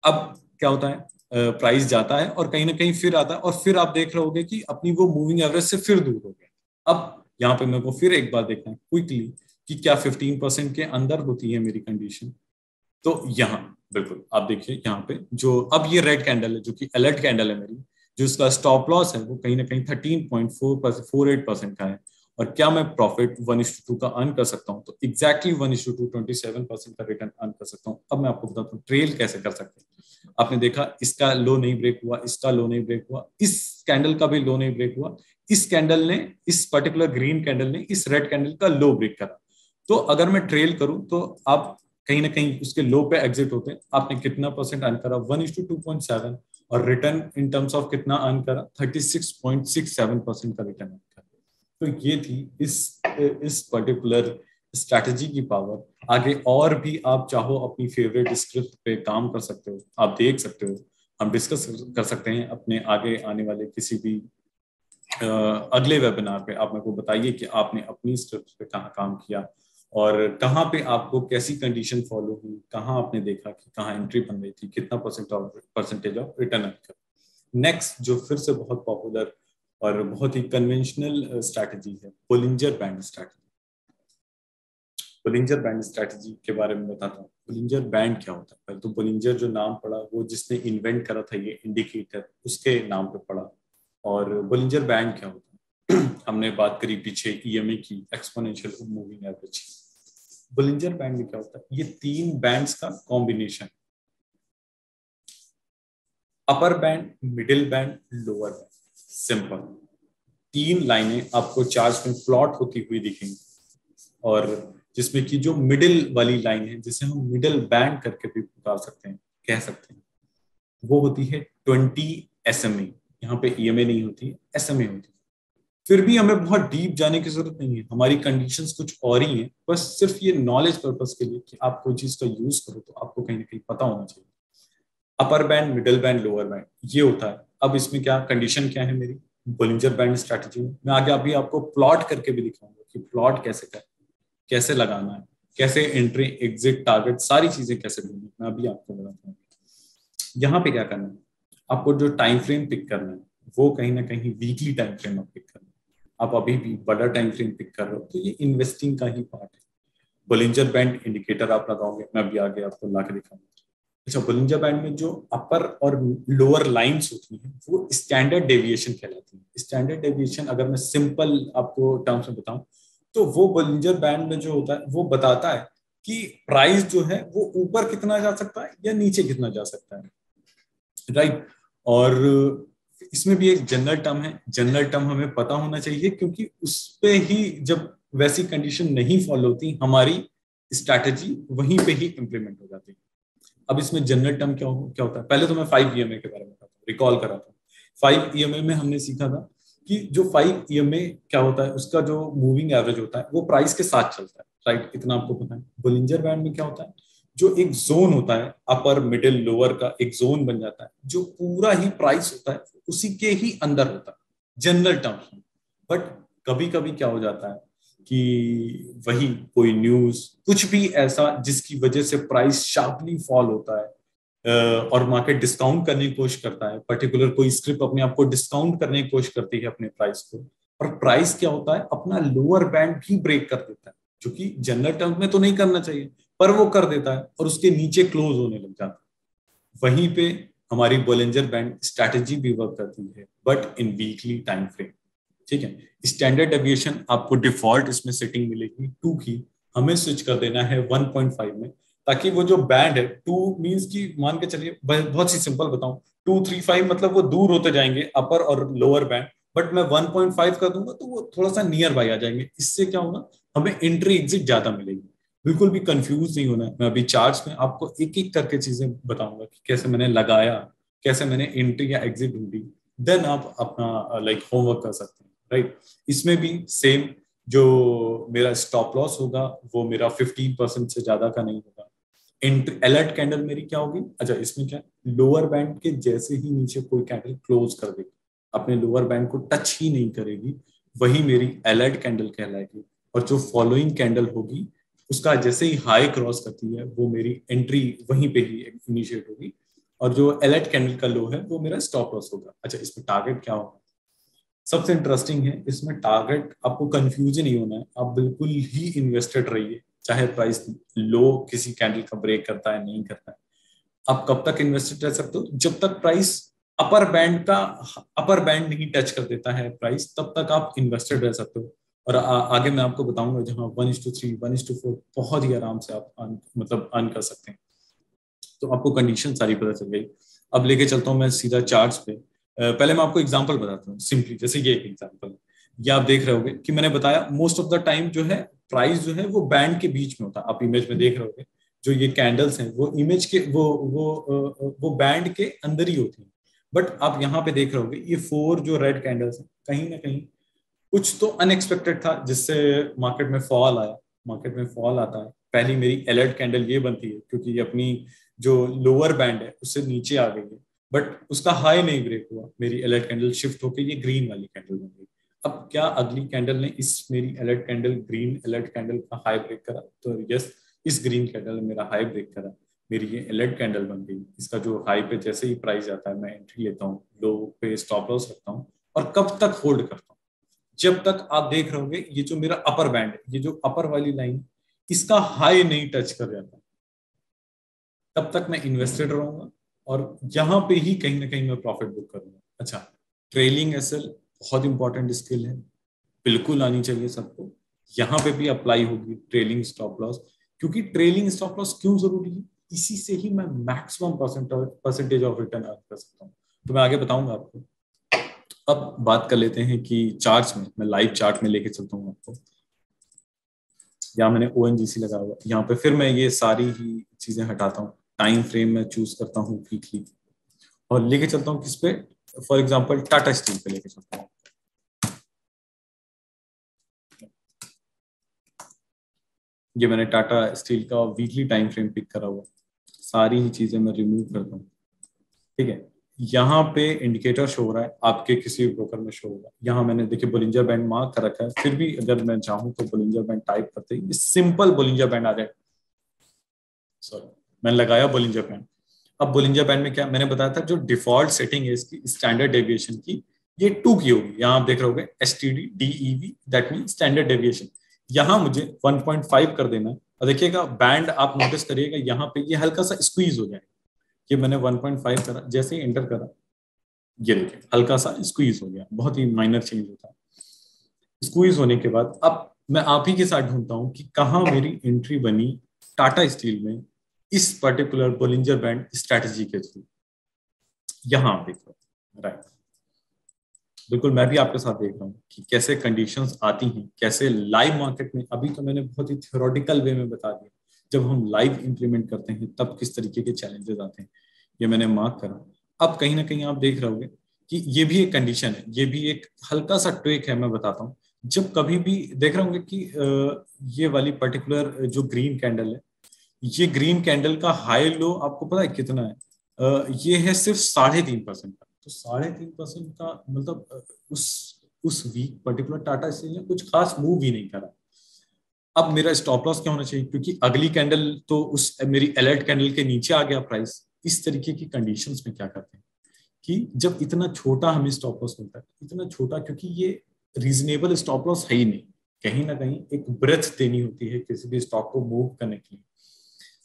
Speaker 1: अब क्या होता है, प्राइस जाता है और कहीं ना कहीं फिर आता है, और फिर आप देख रहे होगे कि अपनी वो मूविंग एवरेज से फिर दूर हो गया। अब यहाँ पे मेरे को फिर एक बार देखना है क्विकली कि क्या 15% के अंदर होती है मेरी कंडीशन। तो यहाँ बिल्कुल आप देखिए, यहाँ पे जो अब ये रेड कैंडल है जो कि अलर्ट कैंडल है मेरी, जो इसका स्टॉप लॉस है वो कहीं ना कहीं 13.48% का है। और क्या मैं प्रॉफिट 1:2 का अर्न कर सकता हूँ, तो एग्जैक्टली 1:2 27% का रिटर्न अर्न कर सकता हूँ। अब मैं आपको बताता हूँ ट्रेल कैसे कर सकते हैं। आपने देखा इसका लो नहीं ब्रेक हुआ, इसका लो नहीं ब्रेक हुआ, इस कैंडल का भी लो नहीं ब्रेक हुआ, इस कैंडल ने, इस पर्टिकुलर ग्रीन कैंडल ने इस रेड कैंडल का लो ब्रेक करा। तो अगर मैं ट्रेल करूं तो आप कहीं ना कहीं उसके लो पे एग्जिट होते हैं। आपने कितना परसेंट अर्न करा, 1:2.7, और रिटर्न इन टर्म्स ऑफ कितना अर्न करा, 36.67% का रिटर्न अर्न करा। तो ये थी इस पर्टिकुलर स्ट्रैटेजी की पावर। आगे और भी आप चाहो अपनी फेवरेट स्क्रिप्ट पे काम कर सकते हो, आप देख सकते हो, हम डिस्कस कर सकते हैं अपने आगे आने वाले किसी भी अगले वेबिनार पे। आप मेरे को बताइए कि आपने अपनी स्क्रिप्ट पे कहाँ काम किया, और कहाँ पे आपको कैसी कंडीशन फॉलो हुई, कहाँ आपने देखा कि कहाँ एंट्री बन रही थी, कितना परसेंटेज ऑफ रिटर्न आएगा। नेक्स्ट जो फिर से बहुत पॉपुलर और बहुत ही कन्वेंशनल स्ट्रैटेजी है, Bollinger band strategy. Bollinger band strategy के बारे में बताता हूँ। बोलिंजर बैंड क्या होता है, पहले तो बोलिंजर जो नाम पड़ा वो जिसने इन्वेंट करा था ये इंडिकेटर, उसके नाम पे पड़ा। और बोलिंजर बैंड क्या होता है हमने बात करी पीछे ईएमए की, exponential moving average. Bollinger band में क्या होता है, ये तीन बैंड्स का combination, upper band, middle band, lower band, simple. तीन लाइनें आपको चार्ट में प्लॉट होती हुई दिखेंगी, और जिसमें कि जो मिडिल वाली लाइन है, जिसे हम मिडिल बैंड करके भी पुकार सकते हैं, कह सकते हैं, वो होती है 20 SMA। यहाँ पे ईएमए नहीं होती है, एसएमए होती है। फिर भी हमें बहुत डीप जाने की जरूरत नहीं है, हमारी कंडीशंस कुछ और ही हैं, बस सिर्फ ये नॉलेज पर्पस के लिए कि आप कोई चीज का यूज करो तो आपको कहीं ना कहीं पता होना चाहिए। Upper band, middle band, lower band, ये होता है। अब इसमें क्या कंडीशन क्या है मेरी बोलिंजर बैंड स्ट्रैटेजी में, मैं आगे अभी आपको प्लॉट करके भी दिखाऊंगा कि प्लॉट कैसे करें, कैसे लगाना है, कैसे एंट्री एग्जिट टारगेट सारी चीजें कैसे ढूंढनी, मैं अभी आपको बताता हूँ। यहाँ पे क्या करना है, आपको जो टाइम फ्रेम पिक करना है वो कहीं ना कहीं वीकली टाइम फ्रेम आप पिक करना है। आप अभी भी बड़ा टाइम फ्रेम पिक कर रहे हो तो ये इन्वेस्टिंग का ही पार्ट है। बोलिंजर बैंड इंडिकेटर आप लगाओगे, मैं अभी आगे आपको ला के दिखाऊंगा। अच्छा, बोलिंजर बैंड में जो अपर और लोअर लाइंस होती हैं वो स्टैंडर्ड डेविएशन कहलाती है। स्टैंडर्ड डेविएशन अगर मैं सिंपल आपको टर्म्स में बताऊं तो वो बोलिंजर बैंड में जो होता है वो बताता है कि प्राइस जो है वो ऊपर कितना जा सकता है या नीचे कितना जा सकता है, राइट। और इसमें भी एक जनरल टर्म है, जनरल टर्म हमें पता होना चाहिए क्योंकि उस पे ही जब वैसी कंडीशन नहीं फॉलो होती हमारी स्ट्रैटेजी वहीं पे ही इंप्लीमेंट हो जाती है। अब इसमें जनरल टर्म क्या होता है, पहले तो मैं 5 EMA के बारे में बताता हूँ, रिकॉल कराता हूँ। 5 EMA में हमने सीखा था कि जो 5 EMA क्या होता है, उसका जो मूविंग एवरेज होता है वो प्राइस के साथ चलता है, राइट, इतना आपको पता है। बोलिंजर बैंड में क्या होता है, जो एक जोन होता है अपर मिडिल लोअर का एक जोन बन जाता है, जो पूरा ही प्राइस होता है उसी के ही अंदर होता है जनरल टर्म्स में। बट कभी कभी क्या हो जाता है कि वही कोई न्यूज कुछ भी ऐसा जिसकी वजह से प्राइस शार्पली फॉल होता है और मार्केट डिस्काउंट करने की कोशिश करता है, पर्टिकुलर कोई स्क्रिप्ट अपने आप को डिस्काउंट करने की कोशिश करती है अपने प्राइस को, और प्राइस क्या होता है अपना लोअर बैंड भी ब्रेक कर देता है, जो कि जनरल टर्म्स में तो नहीं करना चाहिए पर वो कर देता है और उसके नीचे क्लोज होने लग जाता है। वहीं पे हमारी बोलिंजर बैंड स्ट्रैटेजी भी वर्क करती है but in weekly time frame, ठीक है। स्टैंडर्ड डेविएशन आपको डिफॉल्ट इसमें सेटिंग मिलेगी 2 की, हमें स्विच कर देना है 1.5 में, ताकि वो जो बैंड है 2 मींस की मान के चलिए, बहुत सी सिंपल बताऊं, 2, 3, 5 मतलब वो दूर होते जाएंगे अपर और लोअर बैंड, बट मैं 1.5 कर दूंगा तो वो थोड़ा सा नियर बाई आ जाएंगे। इससे क्या होगा, हमें एंट्री एग्जिट ज्यादा मिलेगी। बिल्कुल भी कंफ्यूज नहीं होना है, मैं अभी चार्ट्स में आपको एक एक करके चीजें बताऊंगा कि कैसे मैंने लगाया, कैसे मैंने एंट्री या एग्जिट ढूंढी, देन आप अपना लाइक होमवर्क कर सकते हैं, राइट। इसमें भी सेम, जो मेरा स्टॉप लॉस होगा वो मेरा 15% से ज्यादा का नहीं होगा। अलर्ट कैंडल मेरी क्या होगी, अच्छा इसमें क्या, लोअर बैंड के जैसे ही नीचे कोई कैंडल क्लोज कर देगी, अपने लोअर बैंड को टच ही नहीं करेगी, वही मेरी अलर्ट कैंडल कहलाएगी। और जो फॉलोइंग कैंडल होगी उसका जैसे ही हाई क्रॉस करती है वो मेरी एंट्री वहीं पे ही इनिशिएट होगी, और जो अलर्ट कैंडल का लो है वो मेरा स्टॉप लॉस होगा। अच्छा, इसमें टारगेट क्या होगा, सबसे इंटरेस्टिंग है इसमें टारगेट, आपको कंफ्यूजन नहीं होना है, आप बिल्कुल ही इन्वेस्टेड रहिए, चाहे प्राइस लो किसी कैंडल का ब्रेक करता है नहीं करता है। आप कब तक इन्वेस्टेड रह सकते हो, जब तक प्राइस अपर बैंड नहीं टच कर देता है प्राइस, तब तक आप इन्वेस्टेड रह सकते हो। और आगे मैं आपको बताऊंगा जहां 1:3 1:4 बहुत ही आराम से आप मतलब अर्न कर सकते हैं। तो आपको कंडीशन सारी पता चल गई। अब लेके चलता हूँ मैं सीधा चार्ट्स पे। पहले मैं आपको एग्जांपल बताता हूँ सिंपली, जैसे ये एग्जांपल, ये आप देख रहे होगे कि मैंने बताया मोस्ट ऑफ द टाइम जो है प्राइस जो है वो बैंड के बीच में होता है। आप इमेज में देख रहे होगे जो ये कैंडल्स हैं वो इमेज के वो बैंड के अंदर ही होती हैं। बट आप यहाँ पे देख रहे होगे ये 4 जो रेड कैंडल्स हैं, कहीं ना कहीं कुछ तो अनएक्सपेक्टेड था जिससे मार्केट में फॉल आया। मार्केट में फॉल आता है, पहली मेरी अलर्ट कैंडल ये बनती है क्योंकि ये अपनी जो लोअर बैंड है उससे नीचे आ गई है, बट उसका हाई नहीं ब्रेक हुआ, मेरी अलर्ट कैंडल शिफ्ट होकर ये ग्रीन वाली कैंडल बन गई। अब क्या अगली कैंडल ने इस मेरी alert candle green alert candle का हाई ब्रेक करा, तो यस, इस ग्रीन कैंडल ने मेरा हाई ब्रेक करा, मेरी ये अलर्ट कैंडल बन गई। इसका जो हाई पे जैसे ही प्राइस जाता है मैं एंट्री लेता हूँ, लो पे स्टॉप लॉस रखता हूँ, और कब तक होल्ड करता हूँ, जब तक आप देख रहे होंगे ये जो मेरा अपर बैंड है, ये जो अपर वाली लाइन इसका हाई नहीं टच कर जाता, तब तक मैं इन्वेस्टेड रहूंगा और यहां पे ही कहीं ना कहीं मैं प्रॉफिट बुक करूंगा। अच्छा, ट्रेलिंग एसएल बहुत इंपॉर्टेंट स्किल है, बिल्कुल आनी चाहिए सबको। यहाँ पे भी अप्लाई होगी ट्रेलिंग स्टॉप लॉस, क्योंकि ट्रेलिंग स्टॉप लॉस क्यों जरूरी है, इसी से ही मैं maximum percentage of return earn कर सकता हूँ। तो मैं आगे बताऊंगा आपको। अब बात कर लेते हैं कि चार्ट्स में, मैं लाइव चार्ट में लेके चलता हूँ आपको। यहाँ मैंने ONGC लगा हुआ, यहाँ पे फिर मैं ये सारी ही चीजें हटाता हूँ, टाइम फ्रेम में चूज करता हूँ वीकली और लेके चलता हूँ किस पे, फॉर एग्जांपल टाटा स्टील पे लेके चलता हूँ। ये मैंने टाटा स्टील का वीकली टाइम फ्रेम पिक करा हुआ, सारी ही चीजें मैं रिमूव करता हूँ, ठीक है। यहाँ पे इंडिकेटर शो हो रहा है, आपके किसी भी ब्रोकर में शो होगा। यहाँ मैंने देखिए बोलिंजर बैंड मार्क कर रखा है, फिर भी अगर मैं चाहूँ तो बोलिंजर बैंड टाइप करते ही सिंपल बोलिंजर बैंड आ जाए। सॉरी, मैंने लगाया बोलिंजर बैंड। अब बोलिंजर बैंड में क्या मैंने बताया था, जो डिफॉल्ट सेटिंग है इसकी स्टैंडर्ड डेविएशन की, ये 2 की होगी। यहाँ आप देख रहे होगे STD that mean standard deviation. यहाँ मुझे 1.5 कर देना है, और देखिएगा बैंड आप नोटिस करिएगा यहाँ पे ये हल्का सा स्क्वीज हो जाएगा, ये मैंने 1.5 करा, जैसे ही एंटर करा ये देखिए हल्का सा स्क्वीज हो गया, बहुत ही माइनर चेंज होता है। स्क्वीज होने के बाद अब मैं आप ही के साथ ढूंढता हूं कि कहाँ मेरी एंट्री बनी टाटा स्टील में इस पर्टिकुलर बोलिंजर बैंड स्ट्रेटजी के थ्रू। यहां आप देख रहे हो, राइट। बिल्कुल मैं भी आपके साथ देख रहा हूँ कि कैसे कंडीशंस आती हैं, कैसे लाइव मार्केट में, अभी तो मैंने बहुत ही थ्योरेटिकल वे में बता दिया, जब हम लाइव इंप्लीमेंट करते हैं तब किस तरीके के चैलेंजेस आते हैं, ये मैंने मार्क करा। अब कहीं ना कहीं आप देख रहे होगे कि ये भी एक कंडीशन है, ये भी एक हल्का सा ट्रिक है, मैं बताता हूँ। जब कभी भी देख रहे होंगे कि ये वाली पर्टिकुलर जो ग्रीन कैंडल है, ये ग्रीन कैंडल का हाई लो आपको पता है कितना है? ये है सिर्फ 3.5% का। तो 3.5% का मतलब उस वीक पर्टिकुलर टाटा स्टील ने कुछ खास मूव ही नहीं करा। अब मेरा स्टॉप लॉस क्या होना चाहिए, क्योंकि अगली कैंडल तो उस मेरी अलर्ट कैंडल के नीचे आ गया प्राइस। इस तरीके की कंडीशंस में क्या करते हैं कि जब इतना छोटा हमें स्टॉप लॉस मिलता है, इतना छोटा, क्योंकि ये रीजनेबल स्टॉप लॉस है ही नहीं, कहीं ना कहीं एक ब्रेथ देनी होती है किसी भी स्टॉक को मूव करने के लिए।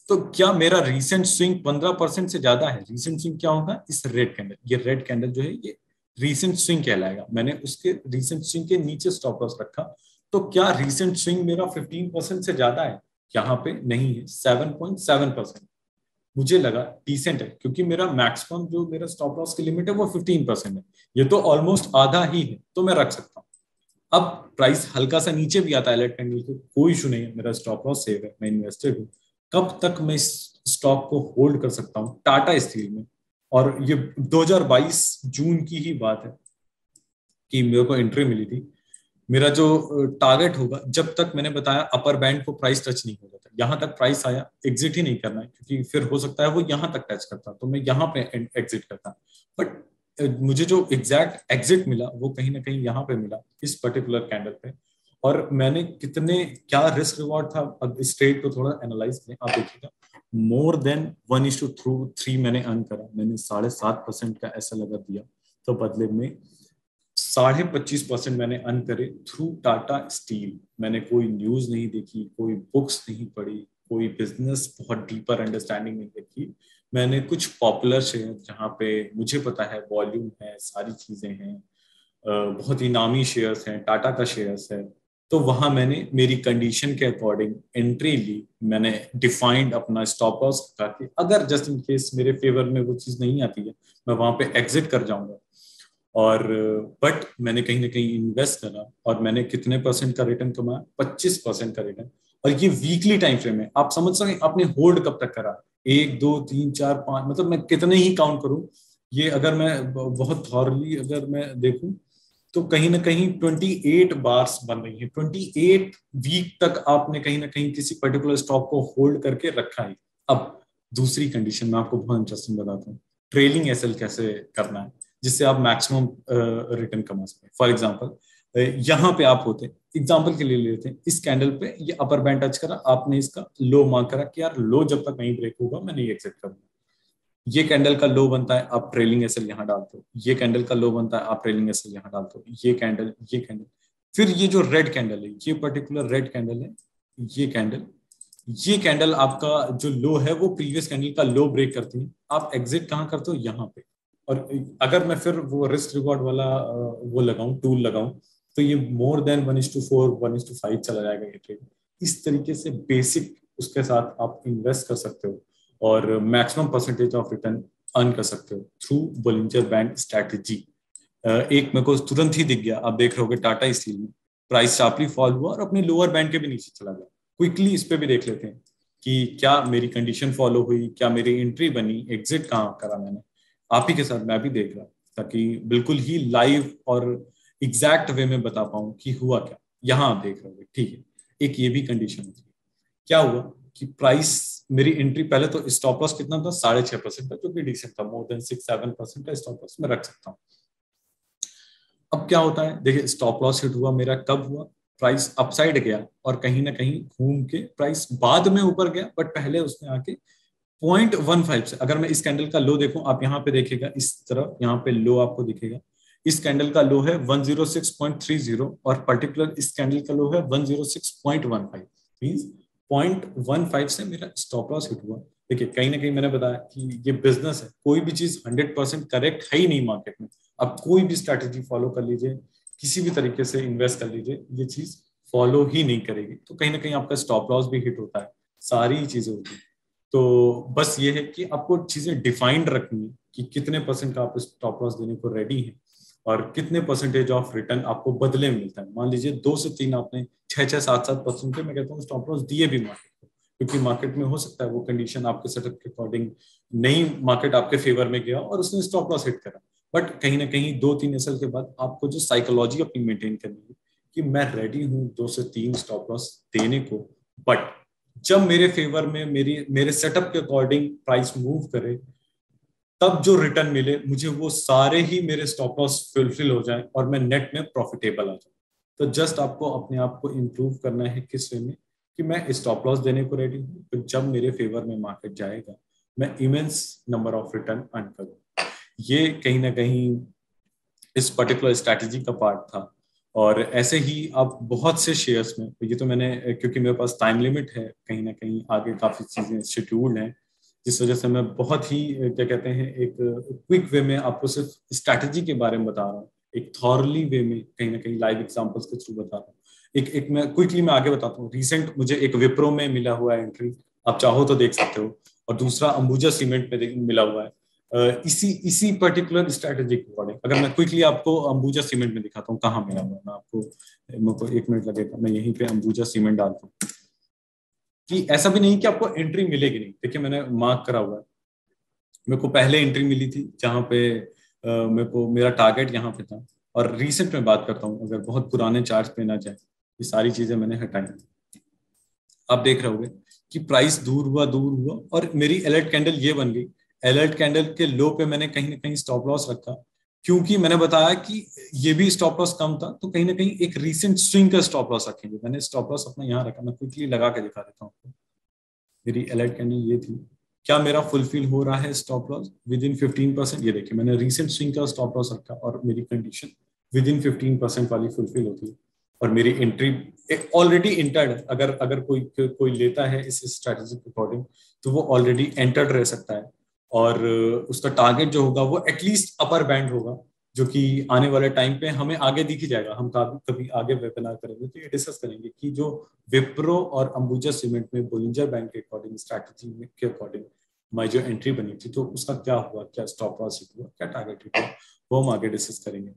Speaker 1: तो क्या मेरा रीसेंट स्विंग 15% से ज्यादा है? रीसेंट स्विंग क्या होगा? इस रेड कैंडल, ये रेड कैंडल जो है ये रीसेंट स्विंग कहलाएगा। मैंने उसके रीसेंट स्विंग के नीचे स्टॉप लॉस रखा, तो क्या रीसेंट स्विंग मेरा 15% से ज्यादा है? यहाँ पे नहीं है, 7.7%। मुझे लगा डिसेंट है, क्योंकि मेरा मैक्सिमम जो मेरा स्टॉप लॉस की लिमिट है वो 15% है, ये तो ऑलमोस्ट आधा ही है, तो मैं रख सकता हूँ। अब प्राइस हल्का सा नीचे भी आता है अलर्ट कैंडल के, कोई इशू नहीं है, मेरा स्टॉप लॉस सेव है, मैं इन्वेस्टेड हूँ। कब तक मैं इस स्टॉक को होल्ड कर सकता हूँ टाटा स्टील में? और ये 2022 जून की ही बात है कि मेरे को एंट्री मिली थी। मेरा जो टारगेट होगा, जब तक मैंने बताया अपर बैंड को प्राइस टच नहीं हो जाता, यहाँ तक प्राइस आया, एग्जिट ही नहीं करना है, क्योंकि फिर हो सकता है वो यहाँ तक टच करता, तो मैं यहाँ पे एग्जिट करता। बट मुझे जो एग्जैक्ट एग्जिट मिला वो कहीं ना कहीं यहाँ पे मिला, इस पर्टिकुलर कैंडल पे। और मैंने कितने, क्या रिस्क रिवॉर्ड था, अब इस ट्रेड को थोड़ा एनालाइज करें, आप देखिएगा मोर देन 1:3 मैंने अर्न करा। मैंने 7.5% का ऐसा लगा दिया, तो बदले में 25.5% मैंने अर्न करे थ्रू टाटा स्टील। मैंने कोई न्यूज नहीं देखी, कोई बुक्स नहीं पढ़ी, कोई बिजनेस बहुत डीपर अंडरस्टैंडिंग नहीं देखी। मैंने कुछ पॉपुलर शेयर, जहाँ पे मुझे पता है वॉल्यूम है, सारी चीजें हैं, बहुत ही नामी शेयर्स हैं, टाटा का शेयर्स है, तो वहां मैंने मेरी कंडीशन के अकॉर्डिंग एंट्री ली। मैंने डिफाइंड अपना स्टॉप लॉस रखा कि अगर जस्ट इन केस मेरे फेवर में वो चीज नहीं आती है, मैं वहां पे एग्जिट कर जाऊंगा। और बट मैंने कहीं ना कहीं इन्वेस्ट करा, और मैंने कितने परसेंट का रिटर्न कमाया? 25% का रिटर्न। और ये वीकली टाइम फ्रेम है, आप समझ सके आपने होल्ड कब तक करा? 1 2 3 4 5, मतलब मैं कितने ही काउंट करूं, ये अगर मैं बहुत थॉरली अगर मैं देखूं तो कहीं ना कहीं 28 बार्स बन रही है। 28 वीक तक आपने कहीं ना कहीं किसी पर्टिकुलर स्टॉक को होल्ड करके रखा है। अब दूसरी कंडीशन में आपको बहुत इंटरेस्टिंग बताता हूँ, ट्रेलिंग एसएल कैसे करना है जिससे आप मैक्सिमम रिटर्न कमा सकें। फॉर एग्जांपल यहाँ पे आप होते, एग्जांपल के लिए लेते हैं, इस कैंडल पे ये अपर बैंड टच करा, आपने इसका लो मार्क करा कि यार लो जब तक नहीं ब्रेक होगा मैं नहीं एग्जिट करूंगा। ये कैंडल का लो बनता है, आप ट्रेलिंग एसएल यहाँ डालते हो। ये कैंडल का लो बनता है, आप ट्रेलिंग एसएल यहाँ डालते हो। ये कैंडल, फिर ये जो रेड कैंडल है, ये पर्टिकुलर रेड कैंडल है, ये कैंडल, ये कैंडल आपका जो लो है वो प्रीवियस कैंडल का लो ब्रेक करती है, आप एग्जिट कहाँ करते हो? यहाँ पे। और अगर मैं फिर वो रिस्क रिवॉर्ड वाला वो लगाऊं, टूल लगाऊं, तो ये मोर देन 1:4 1:5 चला जाएगा ये ट्रेड। इस तरीके से बेसिक उसके साथ आप इन्वेस्ट कर सकते हो और maximum percentage of return earn कर सकते हो थ्रू बोलिंजर बैंड स्ट्रैटेजी। एक मेरे को तुरंत ही दिख गया, आप देख रहे होगे टाटा स्टील में प्राइस शार्पली फॉल हुआ और अपने लोअर बैंड के भी नीचे चला गया। क्विकली इस पे भी देख लेते हैं कि क्या मेरी कंडीशन फॉलो हुई, क्या मेरी एंट्री बनी, एग्जिट कहाँ करा मैंने। आप ही के साथ मैं भी देख रहा, ताकि बिल्कुल ही लाइव और एग्जैक्ट वे में बता पाऊं कि हुआ क्या। यहाँ आप देख रहे हो, ठीक है, एक ये भी कंडीशन होती है। क्या हुआ कि प्राइस, मेरी एंट्री पहले तो स्टॉप लॉस कितना था? 6.5% का, जो कि डिसेंट था, मोर देन 6-7% का स्टॉप लॉस मैं रख सकता हूँ। अब क्या होता है, देखिए स्टॉप लॉस हिट हुआ मेरा कब हुआ? प्राइस अपसाइड गया और कहीं ना कहीं घूम के प्राइस बाद में ऊपर गया, बट पहले उसने आके 0.15 से, अगर मैं इस कैंडल का लो देखूं, आप यहाँ पे देखिएगा इस तरफ, यहाँ पे लो आपको दिखेगा, इस कैंडल का लो है 106.30 और पर्टिकुलर इस कैंडल का लो है 106.15, मींस 0.15 से मेरा स्टॉप लॉस हिट हुआ। देखिए कहीं ना कहीं मैंने बताया कि ये बिजनेस है, कोई भी चीज 100% करेक्ट है ही नहीं मार्केट में। आप कोई भी स्ट्रैटेजी फॉलो कर लीजिए, किसी भी तरीके से इन्वेस्ट कर लीजिए, ये चीज फॉलो ही नहीं करेगी। तो कहीं ना कहीं आपका स्टॉप लॉस भी हिट होता है, सारी चीजें होती हैं। तो बस ये है कि आपको चीजें डिफाइंड रखनी है कि कितने परसेंट का आप स्टॉप लॉस देने को रेडी हैं, और कितने परसेंटेज ऑफ रिटर्न आपको बदले में मिलता है। मान लीजिए 2 से 3 आपने 6-6, 7-7% के मैं कहता हूँ स्टॉप लॉस दिए भी मार्केट को, क्योंकि मार्केट में हो सकता है वो कंडीशन आपके सेटअप के अकॉर्डिंग नहीं, मार्केट आपके फेवर में गया और उसने स्टॉप लॉस हिट करा। बट कहीं ना कहीं 2-3 साल के बाद आपको जो साइकोलॉजी अपनी मेंटेन करनी है कि मैं रेडी हूँ 2 से 3 स्टॉप लॉस देने को, बट जब मेरे फेवर में मेरी मेरे सेटअप के अकॉर्डिंग प्राइस मूव करे, तब जो रिटर्न मिले मुझे वो सारे ही मेरे स्टॉप लॉस फुलफिल हो जाए और मैं नेट में प्रॉफिटेबल आ जाऊं। तो जस्ट आपको अपने आप को इम्प्रूव करना है किस वे में, कि मैं स्टॉप लॉस देने को रेडी हूँ, तो जब मेरे फेवर में मार्केट जाएगा मैं immense number of return earn करूँ। ये कहीं ना कहीं इस पर्टिकुलर स्ट्रैटेजी का पार्ट था। और ऐसे ही आप बहुत से शेयर्स में, ये तो मैंने, क्योंकि मेरे पास टाइम लिमिट है, कहीं ना कहीं आगे काफी चीजें शेड्यूल्ड हैं, जिस वजह से मैं बहुत ही क्या कहते हैं एक क्विक वे में आपको सिर्फ स्ट्रैटेजी के बारे में बता रहा हूँ, एक थॉरली वे में कहीं ना कहीं लाइव एग्जांपल्स के थ्रू बता रहा हूँ। एक एक मैं क्विकली मैं आगे बताता हूँ। रिसेंट मुझे एक विप्रो में मिला हुआ है एंट्री, आप चाहो तो देख सकते हो, और दूसरा अंबुजा सीमेंट में मिला हुआ है। इसी इसी पर्टिकुलर स्ट्रैटेजी के अकॉर्डिंग अगर मैं क्विकली आपको अंबुजा सीमेंट में दिखाता हूँ कहाँ मिला हुआ है, मैं आपको, मेरे को 1 मिनट लगेगा, मैं यहीं पे अंबुजा सीमेंट डालता हूँ। कि ऐसा भी नहीं कि आपको एंट्री मिलेगी नहीं, देखिए मैंने मार्क करा हुआ है। मेरे को पहले एंट्री मिली थी जहाँ पे मेरे को मेरा टारगेट यहाँ पे था। और रीसेंट में बात करता हूँ, अगर बहुत पुराने चार्ज पे ना जाए, ये सारी चीजें मैंने हटाई। आप देख रहे होगे कि प्राइस दूर हुआ और मेरी अलर्ट कैंडल ये बन गई। अलर्ट कैंडल के लो पे मैंने कहीं ना कहीं स्टॉप लॉस रखा, क्योंकि मैंने बताया कि ये भी स्टॉप लॉस कम था, तो कहीं ना कहीं एक रीसेंट स्विंग का स्टॉप लॉस रखेंगे। मैंने स्टॉप लॉस अपना यहाँ रखा, मैं क्विकली लगा के दिखा देता हूँ आपको। मेरी अलर्ट कैंडल ये थी, क्या मेरा फुलफिल हो रहा है स्टॉप लॉस विद इन 15%? ये देखिए मैंने रीसेंट स्विंग का स्टॉप लॉस रखा और मेरी कंडीशन विद इन 15% वाली फुलफिल होती है। और मेरी एंट्री ऑलरेडी इंटर्ड, अगर अगर कोई लेता है इस स्ट्रैटेजी के अकॉर्डिंग, तो वो ऑलरेडी एंटर्ड रह सकता है। और उसका टारगेट जो होगा वो एटलीस्ट अपर बैंड होगा, जो कि आने वाले टाइम पे हमें आगे दिख ही जाएगा। हम कभी कभी आगे वेबिनार करेंगे तो ये डिस्कस करेंगे कि जो विप्रो और अंबुजा सीमेंट में बोलिंजर बैंक के अकॉर्डिंग स्ट्रैटेजी के अकॉर्डिंग मैं जो एंट्री बनी थी, तो उसका क्या हुआ, क्या स्टॉप लॉस हिट हुआ, क्या टारगेट हिट हुआ, वो हम आगे डिस्कस करेंगे।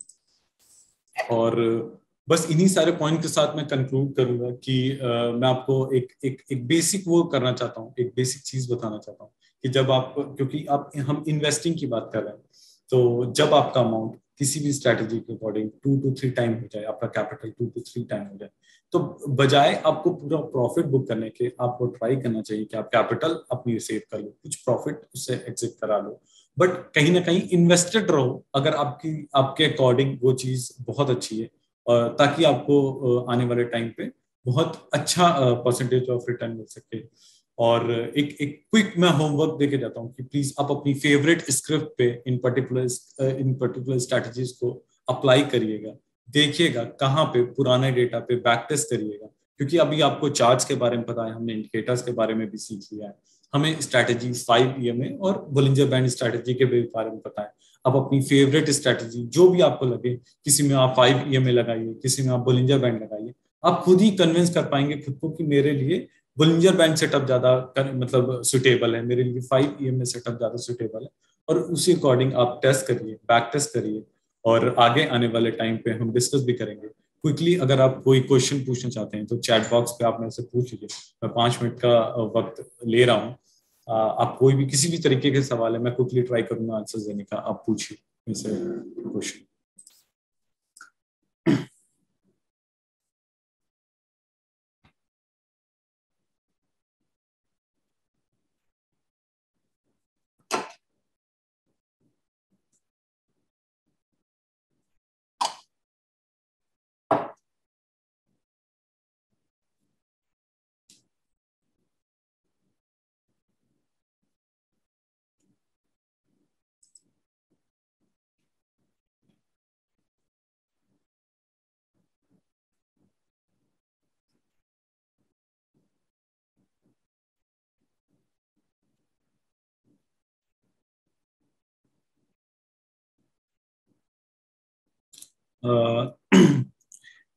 Speaker 1: और बस इन्हीं सारे पॉइंट के साथ मैं कंक्लूड करूंगा कि मैं आपको एक बेसिक वो करना चाहता हूँ, एक बेसिक चीज बताना चाहता हूँ कि जब आप, क्योंकि आप हम इन्वेस्टिंग की बात कर रहे हैं, तो जब आपका अमाउंट किसी भी स्ट्रैटेजी के अकॉर्डिंग 2 to 3 टाइम हो जाए, आपका कैपिटल 2 to 3 टाइम हो जाए, तो बजाय आपको पूरा प्रॉफिट बुक करने के, आपको ट्राई करना चाहिए कि आप कैपिटल अपनी सेव कर लो, कुछ प्रॉफिट उससे एग्जिट करा लो, बट कहीं ना कहीं इन्वेस्टेड रहो अगर आपकी आपके अकॉर्डिंग वो चीज बहुत अच्छी है, ताकि आपको आने वाले टाइम पे बहुत अच्छा परसेंटेज ऑफ रिटर्न मिल सके। और एक एक क्विक मैं होमवर्क देके जाता हूँ कि प्लीज आप अपनी फेवरेट स्क्रिप्ट पे इन पर्टिकुलर स्ट्रैटेजीज को अप्लाई करिएगा, देखिएगा कहाँ पे पुराने डेटा पे बैक टेस्ट करिएगा, क्योंकि अभी आपको चार्ट्स के बारे में पता है, हमने इंडिकेटर्स के बारे में भी सीख लिया है, हमें स्ट्रैटेजी 5 EMA और बोलिंजर बैंड स्ट्रैटेजी के बारे में पता है। आप अपनी फेवरेट स्ट्रैटेजी जो भी आपको लगे, किसी में आप 5 EMA लगाइए, किसी में आप बोलिंजर बैंड लगाइए, आप खुद ही कन्विंस कर पाएंगे खुद को कि मेरे लिए बोलिंजर बैंड सेटअप ज्यादा मतलब सुटेबल है, मेरे लिए 5 EMA सेटअप ज्यादा सुटेबल है। और उसी अकॉर्डिंग आप टेस्ट करिए, बैक टेस्ट करिए, और आगे आने वाले टाइम पे हम डिस्कस भी करेंगे। क्विकली अगर आप कोई क्वेश्चन पूछना चाहते हैं तो चैट बॉक्स पे आप मेरे से पूछ लीजिए, मैं 5 मिनट का वक्त ले रहा हूँ। आप कोई भी किसी भी तरीके के सवाल है, मैं क्विकली ट्राई करूंगा आंसर देने का, आप पूछिए मेरे से क्वेश्चन।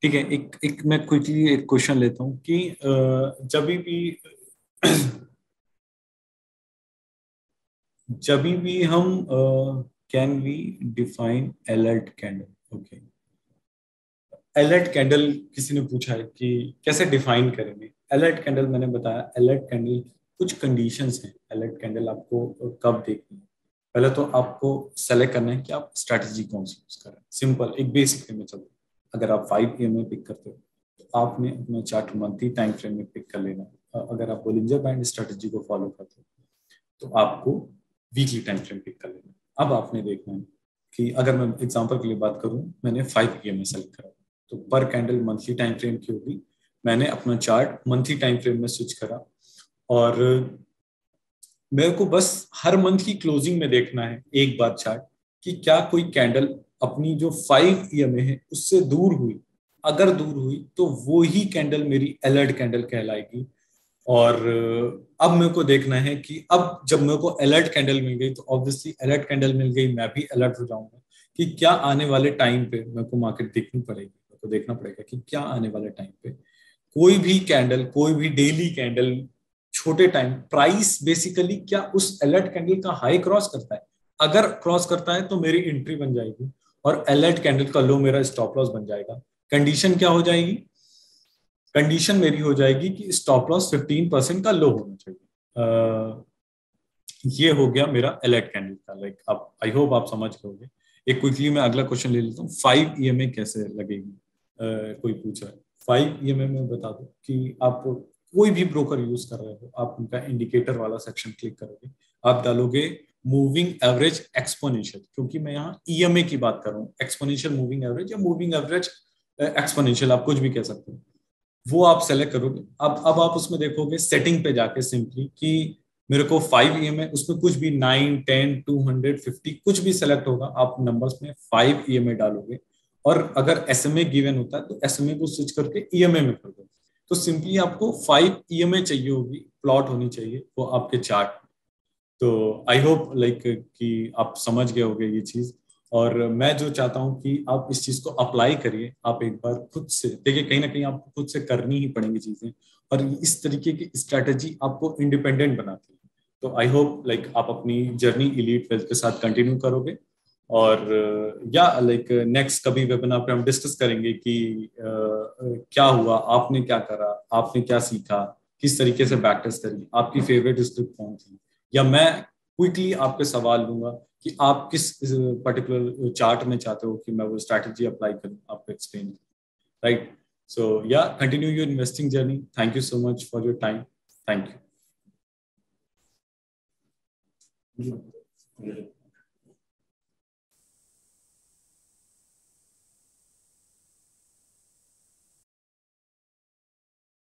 Speaker 1: ठीक है, एक एक मैं क्विकली एक क्वेश्चन लेता हूँ कि जब भी जब भी हम can we define alert candle. Okay, alert candle किसी ने पूछा है कि कैसे डिफाइन करेंगे अलर्ट कैंडल। मैंने बताया अलर्ट कैंडल कुछ कंडीशंस हैं अलर्ट कैंडल आपको कब देखनी है। पहले तो आपको सेलेक्ट करना है कि आप स्ट्रैटेजी कौन सी यूज कर रहे हैं। सिंपल एक बेसिक वे में चलते हैं। अगर आप 5 EMA पिक करते हो तो आपने अपना चार्ट मंथली टाइम फ्रेम में पिक कर लेना है। अगर आप बोलिंजर बैंड स्ट्रैटेजी को फॉलो करते हो तो आपको वीकली टाइम फ्रेम पिक कर लेना है। अब आपने देखना है कि अगर मैं एग्जांपल के लिए बात करूं, मैंने 5 EMA सेलेक्ट करा तो पर कैंडल मंथली टाइम फ्रेम की होगी। मैंने अपना चार्ट मंथली टाइम फ्रेम में स्विच करा और मेरे को बस हर मंथ की क्लोजिंग में देखना है एक बार चार्ट कि क्या कोई कैंडल अपनी जो 5 EMA है उससे दूर हुई। अगर दूर हुई तो वो ही कैंडल मेरी अलर्ट कैंडल कहलाएगी। और अब मेरे को देखना है कि अब जब मेरे को अलर्ट कैंडल मिल गई तो ऑब्वियसली अलर्ट कैंडल मिल गई, मैं भी अलर्ट हो जाऊंगा कि क्या आने वाले टाइम पे मेरे को मार्केट देखनी पड़ेगी। मेरे को देखना पड़ेगा कि क्या आने वाले टाइम पे कोई भी कैंडल, कोई भी डेली कैंडल, छोटे टाइम प्राइस बेसिकली क्या उस अलर्ट कैंडल का हाई क्रॉस करता है। अगर क्रॉस करता है तो मेरी एंट्री बन जाएगी और अलर्ट कैंडल का लो मेरा स्टॉप लॉस बन जाएगा। कंडीशन क्या हो जाएगी? कंडीशन मेरी हो जाएगी कि स्टॉप लॉस 15% का लो होना चाहिए। ये हो गया मेरा अलर्ट कैंडल का। लाइक आप, आई होप आप समझ गए। एक क्विकली मैं अगला क्वेश्चन ले लेता हूँ, 5 EMA कैसे लगेगी। कोई पूछा है 5 EMA में बता दो कि आप कोई भी ब्रोकर यूज कर रहे हो, आप उनका इंडिकेटर वाला सेक्शन क्लिक करोगे, आप डालोगे मूविंग एवरेज एक्सपोनेंशियल, क्योंकि मैं यहाँ EMA की बात कर रहा हूँ। एक्सपोनेंशियल मूविंग एवरेज या मूविंग एवरेज एक्सपोनेंशियल, आप कुछ भी कह सकते हो। वो आप सेलेक्ट करोगे। अब आप उसमें देखोगे सेटिंग पे जाके सिंपली कि मेरे को 5 EMA, उसमें कुछ भी 9, 10, 250 कुछ भी सेलेक्ट होगा। आप नंबर्स में 5 EMA डालोगे और अगर SMA गिवन होता है तो SMA को स्विच करके EMA में कर दो। तो सिंपली आपको 5 EMA चाहिए होगी, प्लॉट होनी चाहिए वो आपके चार्ट। तो आई होप लाइक कि आप समझ गए होंगे ये चीज। और मैं जो चाहता हूँ कि आप इस चीज को अप्लाई करिए। आप एक बार खुद से देखिए, कहीं ना कहीं आपको खुद से करनी ही पड़ेंगी चीजें, और इस तरीके की स्ट्रैटेजी आपको इंडिपेंडेंट बनाती है। तो आई होप लाइक आप अपनी जर्नी इलीट वेल्थ के साथ कंटिन्यू करोगे। और या लाइक नेक्स्ट कभी वेबिनार पे हम डिस्कस करेंगे कि क्या हुआ, आपने क्या करा, आपने क्या सीखा, किस तरीके से बैक टेस्ट करी, आपकी फेवरेट स्क्रिप्ट कौन थी, या मैं क्विकली आपके सवाल लूंगा कि आप किस पर्टिकुलर चार्ट में चाहते हो कि मैं वो स्ट्रैटेजी अप्लाई करूं, आपको एक्सप्लेन। राइट? सो या continue your investing journey. Thank you so much for your time. Thank you.